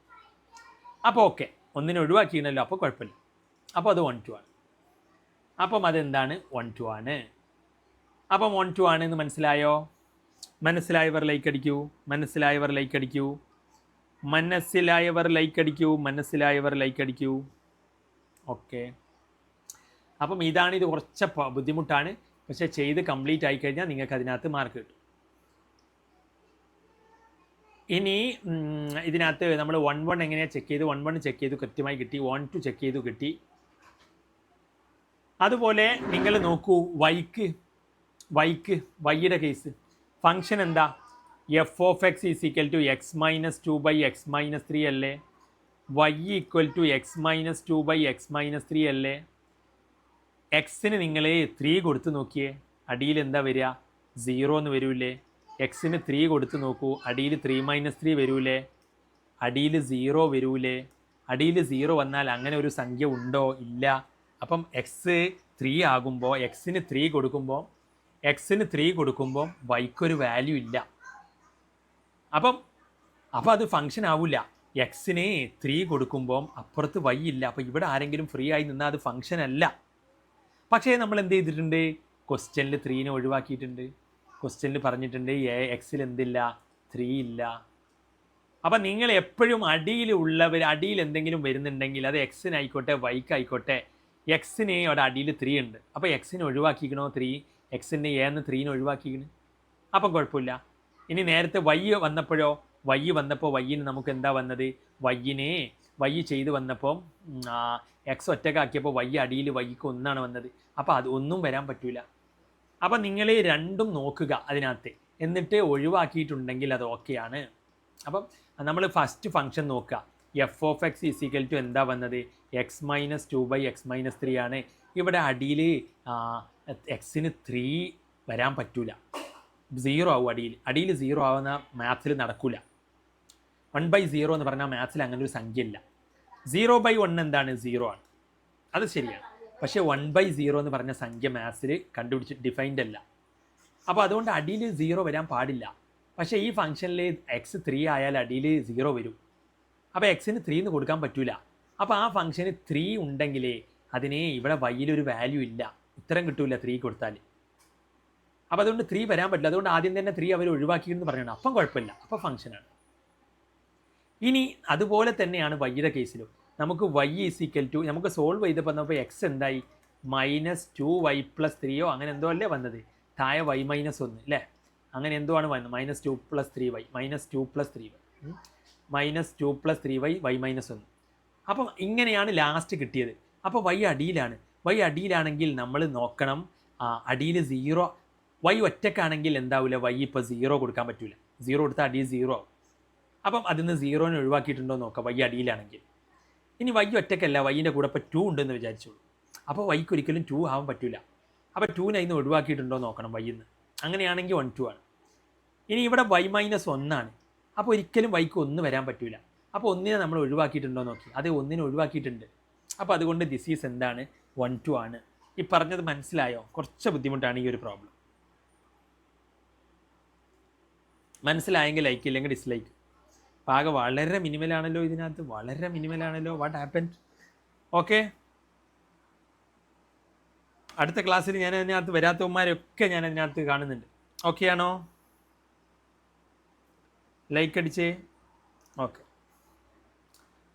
അപ്പോൾ ഓക്കെ, 1നെ ഒഴിവാക്കിയിട്ടുണ്ടല്ലോ. അപ്പോൾ കുഴപ്പമില്ല. അപ്പോൾ അത് 1 2 ആണ്. അപ്പം അതെന്താണ്? 1 2 ആണ്. അപ്പം 1 2 ആണ് എന്ന് മനസ്സിലായവർ ലൈക്ക് അടിക്കൂ. മനസ്സിലായവർ ലൈക്ക് അടിക്കൂ. ഓക്കെ. അപ്പം ഇത് കുറച്ച് ബുദ്ധിമുട്ടാണ്. പക്ഷേ ചെയ്ത് കംപ്ലീറ്റ് ആയിക്കഴിഞ്ഞാൽ നിങ്ങൾക്ക് അതിനകത്ത് മാർക്ക് കിട്ടും. ഇനി ഇതിനകത്ത് നമ്മൾ 1 1 എങ്ങനെയാണ് ചെക്ക് ചെയ്ത്? 1 1 ചെക്ക് ചെയ്തു, കൃത്യമായി കിട്ടി. 1 2 ചെക്ക് ചെയ്തു, കിട്ടി. അതുപോലെ നിങ്ങൾ നോക്കൂ, വൈയുടെ കേസ് ഫംഗ്ഷൻ എന്താ? F of X is equal to x - 2/x - 3 അല്ലേ? y equal to x - 2/x - 3 അല്ലേ? എക്സിന് നിങ്ങൾ 3 കൊടുത്ത് നോക്കിയേ. അടിയിൽ എന്താ വരിക? 0 എന്ന് വരൂലേ? എക്സിന് 3 കൊടുത്ത് നോക്കൂ. അടിയിൽ 3 - 3 വരൂലേ? അടിയിൽ 0 വരൂലേ? അടിയിൽ 0 വന്നാൽ അങ്ങനെ ഒരു സംഖ്യ ഉണ്ടോ? ഇല്ല. അപ്പം എക്സ് 3 ആകുമ്പോൾ, എക്സിന് 3 കൊടുക്കുമ്പോൾ വൈക്കൊരു വാല്യൂ ഇല്ല. അപ്പം അത് ഫംഗ്ഷൻ ആവില്ല. എക്സിന് 3 കൊടുക്കുമ്പോൾ അപ്പുറത്ത് വൈ ഇല്ല. അപ്പോൾ ഇവിടെ ആരെങ്കിലും ഫ്രീ ആയി നിന്നാൽ അത് ഫംഗ്ഷൻ അല്ല. പക്ഷേ നമ്മൾ എന്ത് ചെയ്തിട്ടുണ്ട്? ക്വസ്റ്റ്യനിൽ 3നെ ഒഴിവാക്കിയിട്ടുണ്ട്. ക്വസ്റ്റ്യനിൽ പറഞ്ഞിട്ടുണ്ട് എക്സിൽ എന്തില്ല? 3 ഇല്ല. അപ്പം നിങ്ങൾ എപ്പോഴും അടിയിലുള്ളവർ അടിയിൽ എന്തെങ്കിലും വരുന്നുണ്ടെങ്കിൽ അത് എക്സിനായിക്കോട്ടെ വൈക്കായിക്കോട്ടെ എക്സിന് അവിടെ അടിയിൽ 3 ഉണ്ട്. അപ്പോൾ എക്സിനെ ഒഴിവാക്കിക്കണോ 3, എക്സിൻ്റെ എന്ന് 3നെ ഒഴിവാക്കിക്കണ്, അപ്പം കുഴപ്പമില്ല. ഇനി നേരത്തെ വൈ വന്നപ്പോഴോ വന്നപ്പോൾ വൈന് നമുക്ക് എന്താ വന്നത്, വൈ ചെയ്ത് വന്നപ്പോൾ എക്സ് ഒറ്റക്കാക്കിയപ്പോൾ വൈ അടിയിൽ വൈക്ക് 1 വന്നത്. അപ്പോൾ അത് ഒന്നും വരാൻ പറ്റില്ല. അപ്പം നിങ്ങൾ രണ്ടും നോക്കുക അതിനകത്ത്, എന്നിട്ട് ഒഴിവാക്കിയിട്ടുണ്ടെങ്കിൽ അത് ഓക്കെയാണ്. അപ്പം നമ്മൾ ഫസ്റ്റ് ഫംഗ്ഷൻ നോക്കുക. F of x is equal to എന്താ വന്നത്, എക്സ് മൈനസ് 2/(x-3) ആണ്. ഇവിടെ അടിയിൽ എക്സിന് 3 വരാൻ പറ്റൂല, 0 ആവും. അടിയിൽ 0 ആവുന്ന മാത്സിൽ നടക്കില്ല. 1/0 എന്ന് പറഞ്ഞാൽ മാത്സിൽ അങ്ങനെ ഒരു സംഖ്യ ഇല്ല. 0/1 എന്താണ്, 0 ആണ്, അത് ശരിയാണ്. പക്ഷേ 1/0 എന്ന് പറഞ്ഞ സംഖ്യ മാത്സിൽ ഡിഫൈൻഡ് അല്ല. അപ്പോൾ അതുകൊണ്ട് അടിയിൽ 0 വരാൻ പാടില്ല. പക്ഷേ ഈ ഫംഗ്ഷനിൽ എക്സ് 3 ആയാൽ അടിയിൽ 0 വരും. അപ്പോൾ എക്സിന് 3 എന്ന് കൊടുക്കാൻ പറ്റൂല. അപ്പോൾ ആ ഫംഗ്ഷന് 3 ഉണ്ടെങ്കിലേ അതിന് ഇവിടെ വൈയിലൊരു വാല്യൂ ഇല്ല, ഉത്തരം കിട്ടൂല 3 കൊടുത്താൽ. അപ്പോൾ അതുകൊണ്ട് 3 വരാൻ പറ്റില്ല. അതുകൊണ്ട് ആദ്യം തന്നെ 3 അവർ ഒഴിവാക്കിയെന്ന് പറയണം. അപ്പം കുഴപ്പമില്ല, അപ്പോൾ ഫംഗ്ഷനാണ്. ഇനി അതുപോലെ തന്നെയാണ് വൈയുടെ കേസിലും. നമുക്ക് y ഈസിക്കൽ ടു നമുക്ക് സോൾവ് ചെയ്തപ്പോൾ വന്നപ്പോൾ എക്സ് എന്തായി, -2y+3 അങ്ങനെ എന്തോ അല്ലേ വന്നത്, താഴെ y-1 അല്ലേ, അങ്ങനെ എന്തോ ആണ് വന്നത്. -2+3y -2+3y y-1. അപ്പം ഇങ്ങനെയാണ് ലാസ്റ്റ് കിട്ടിയത്. അപ്പോൾ y അടിയിലാണ്. y അടിയിലാണെങ്കിൽ നമ്മൾ നോക്കണം, അടിയിൽ 0, y ഒറ്റക്കാണെങ്കിൽ എന്താവില്ല, y ഇപ്പോൾ 0 കൊടുക്കാൻ പറ്റില്ല. 0 കൊടുത്താൽ അടിയിൽ 0 ആവും. അപ്പം അതിൽ നിന്ന് 0നെ ഒഴിവാക്കിയിട്ടുണ്ടോ നോക്കാം y അടിയിലാണെങ്കിൽ. ഇനി y ഒറ്റക്കല്ല, y-ൻ്റെ കൂടെ ഇപ്പോൾ 2 ഉണ്ടെന്ന് വിചാരിച്ചോളൂ. അപ്പോൾ y-ക്ക് ഒരിക്കലും 2 ആവാൻ പറ്റില്ല. അപ്പോൾ 2നെ അതിൽ നിന്ന് ഒഴിവാക്കിയിട്ടുണ്ടോ നോക്കണം y-ന്ന്. അങ്ങനെയാണെങ്കിൽ 1 2 ആണ്. ഇനി ഇവിടെ y-1 ആണ്. അപ്പോൾ ഒരിക്കലും y-ക്ക് 1 വരാൻ പറ്റില്ല. അപ്പോൾ 1നെ നമ്മൾ ഒഴിവാക്കിയിട്ടുണ്ടോ നോക്കി, അത് 1നെ ഒഴിവാക്കിയിട്ടുണ്ട്. അപ്പോൾ അതുകൊണ്ട് ദിസ് ഈസ് എന്താണ്, 1 2 ആണ്. ഈ പറഞ്ഞത് മനസ്സിലായോ? കുറച്ച് ബുദ്ധിമുട്ടാണ് ഈ ഒരു പ്രോബ്ലം. മനസ്സിലായെങ്കിൽ ലൈക്ക്, ഇല്ലെങ്കിൽ ഡിസ്ലൈക്ക്. പാകം വളരെ മിനിമലാണല്ലോ ഇതിനകത്ത്, വളരെ മിനിമലാണല്ലോ. What happen? ഓക്കെ, അടുത്ത ക്ലാസ്സിൽ ഞാൻ അതിനകത്ത് വരാത്തവന്മാരൊക്കെ ഞാൻ അതിനകത്ത് കാണുന്നുണ്ട്. ഓക്കെ ആണോ? ലൈക്ക് അടിച്ചേ. ഓക്കെ,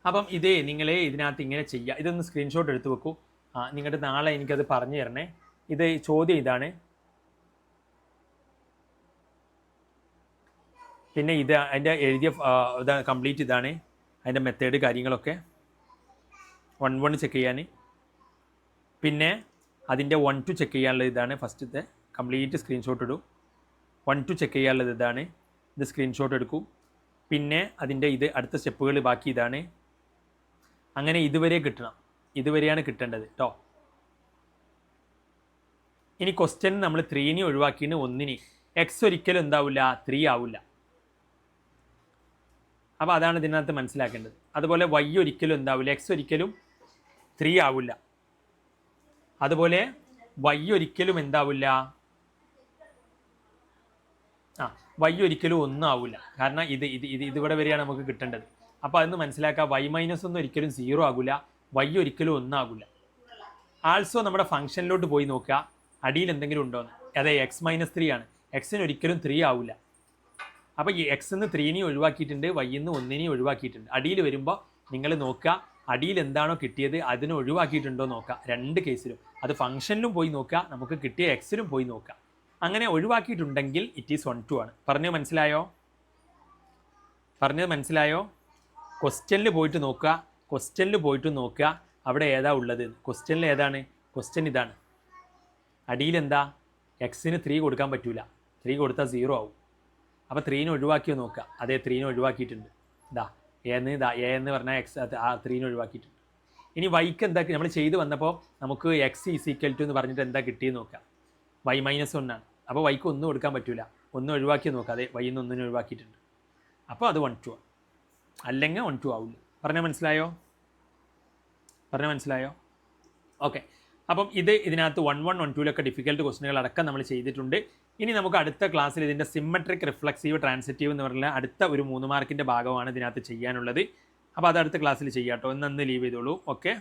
അപ്പം ഇതേ നിങ്ങളെ ഇതിനകത്ത് ഇങ്ങനെ ചെയ്യുക. ഇതൊന്ന് സ്ക്രീൻഷോട്ട് എടുത്ത് വെക്കൂ. നിങ്ങളുടെ നാളെ എനിക്കത് പറഞ്ഞു തരണേ. ഇത് ചോദ്യം ഇതാണ്. പിന്നെ ഇത് അതിൻ്റെ എഴുതിയ ഇത് കംപ്ലീറ്റ് ഇതാണ്, അതിൻ്റെ മെത്തേഡ് കാര്യങ്ങളൊക്കെ 1 ചെക്ക് ചെയ്യാൻ. പിന്നെ അതിൻ്റെ 1 2 ചെക്ക് ചെയ്യാനുള്ളത് ഇതാണ്. ഫസ്റ്റത്തെ കംപ്ലീറ്റ് സ്ക്രീൻഷോട്ട് ഇടൂ. 1 2 ചെക്ക് ചെയ്യാനുള്ളത് ഇതാണ്. ഇത് സ്ക്രീൻഷോട്ട് എടുക്കൂ. പിന്നെ അതിൻ്റെ ഇത് അടുത്ത സ്റ്റെപ്പുകൾ ബാക്കി ഇതാണ്. അങ്ങനെ ഇതുവരെ കിട്ടണം, ഇതുവരെയാണ് കിട്ടേണ്ടത് കേട്ടോ. ഇനി ക്വസ്റ്റ്യൻ നമ്മൾ 3നെ ഒഴിവാക്കിയിട്ട് 1ന് എക്സ് ഒരിക്കലും എന്താവില്ല, 3 ആവില്ല. അപ്പോൾ അതാണ് ഇതിനകത്ത് മനസ്സിലാക്കേണ്ടത്. അതുപോലെ y ഒരിക്കലും എന്താവില്ല, എക്സ് ഒരിക്കലും 3 ആവില്ല. അതുപോലെ y ഒരിക്കലും എന്താവില്ല, y ഒരിക്കലും 1 ആവില്ല. കാരണം ഇതിവിടെ വരെയാണ് നമുക്ക് കിട്ടേണ്ടത്. അപ്പോൾ അതൊന്ന് മനസ്സിലാക്കുക. y-1 ഒരിക്കലും 0 ആകില്ല, y ഒരിക്കലും 1 ആകില്ല. ആൾസോ നമ്മുടെ ഫംഗ്ഷനിലോട്ട് പോയി നോക്കുക, അടിയിൽ എന്തെങ്കിലും ഉണ്ടോയെന്ന്. അതെ, x-3 ആണ്. എക്സിന് ഒരിക്കലും 3 ആവില്ല. അപ്പോൾ ഈ എക്സിന്ന് 3നെ ഒഴിവാക്കിയിട്ടുണ്ട്, y-ന്ന് 1നെ ഒഴിവാക്കിയിട്ടുണ്ട്. അടിയിൽ വരുമ്പോൾ നിങ്ങൾ നോക്കുക, അടിയിൽ എന്താണോ കിട്ടിയത് അതിനെ ഒഴിവാക്കിയിട്ടുണ്ടോ നോക്കുക. 2 കേസിലും, അത് ഫംഗ്ഷനിലും പോയി നോക്കുക, നമുക്ക് കിട്ടിയ എക്സിലും പോയി നോക്കുക. അങ്ങനെ ഒഴിവാക്കിയിട്ടുണ്ടെങ്കിൽ ഇറ്റ് ഈസ് 1 2 ആണ്. പറഞ്ഞത് മനസ്സിലായോ? ക്വസ്റ്റ്യനിൽ പോയിട്ട് നോക്കുക, അവിടെ ഏതാ ഉള്ളത്. ക്വസ്റ്റ്യനിൽ ഏതാണ്? ക്വസ്റ്റ്യൻ ഇതാണ്. അടിയിൽ എന്താ, എക്സിന് 3 കൊടുക്കാൻ പറ്റൂല, 3 കൊടുത്താൽ 0 ആവും. അപ്പോൾ 3നെ ഒഴിവാക്കിയോ നോക്കുക. അതേ, 3നെ ഒഴിവാക്കിയിട്ടുണ്ട്. എ എന്ന് പറഞ്ഞാൽ എക്സ്, 3നെ ഒഴിവാക്കിയിട്ടുണ്ട്. ഇനി വൈക്ക് എന്താ നമ്മൾ ചെയ്ത് വന്നപ്പോൾ നമുക്ക് എക്സ് ഈസിക്കൽ ടു എന്ന് പറഞ്ഞിട്ട് എന്താ കിട്ടിയെന്ന് നോക്കാം. y-1 ആണ്. അപ്പോൾ വൈക്ക് 1 കൊടുക്കാൻ പറ്റില്ല, 1 ഒഴിവാക്കി നോക്കാം. അതെ, y-ന്ന് 1നെ ഒഴിവാക്കിയിട്ടുണ്ട്. അപ്പോൾ അത് 1 2 ആണ്, അല്ലെങ്കിൽ 1 2 ആവില്ല. പറഞ്ഞാൽ മനസ്സിലായോ? ഓക്കെ, അപ്പം ഇതിനകത്ത് 1 1 1 2 ഡിഫിക്കൽട്ട് ക്വസ്റ്റനുകൾ അടക്കം നമ്മൾ ചെയ്തിട്ടുണ്ട്. ഇനി നമുക്ക് അടുത്ത ക്ലാസ്സിൽ ഇതിൻ്റെ സിമ്മട്രിക് റിഫ്ലക്സീവ് ട്രാൻസിറ്റീവ് എന്ന് പറഞ്ഞാൽ അടുത്ത ഒരു 3 മാർക്കിൻ്റെ ഭാഗമാണ് ഇതിനകത്ത് ചെയ്യാനുള്ളത്. അപ്പോൾ അത് അടുത്ത ക്ലാസ്സിൽ ചെയ്യാം കേട്ടോ. ഇന്ന് ലീവ് ചെയ്തോളൂ. ഓക്കെ.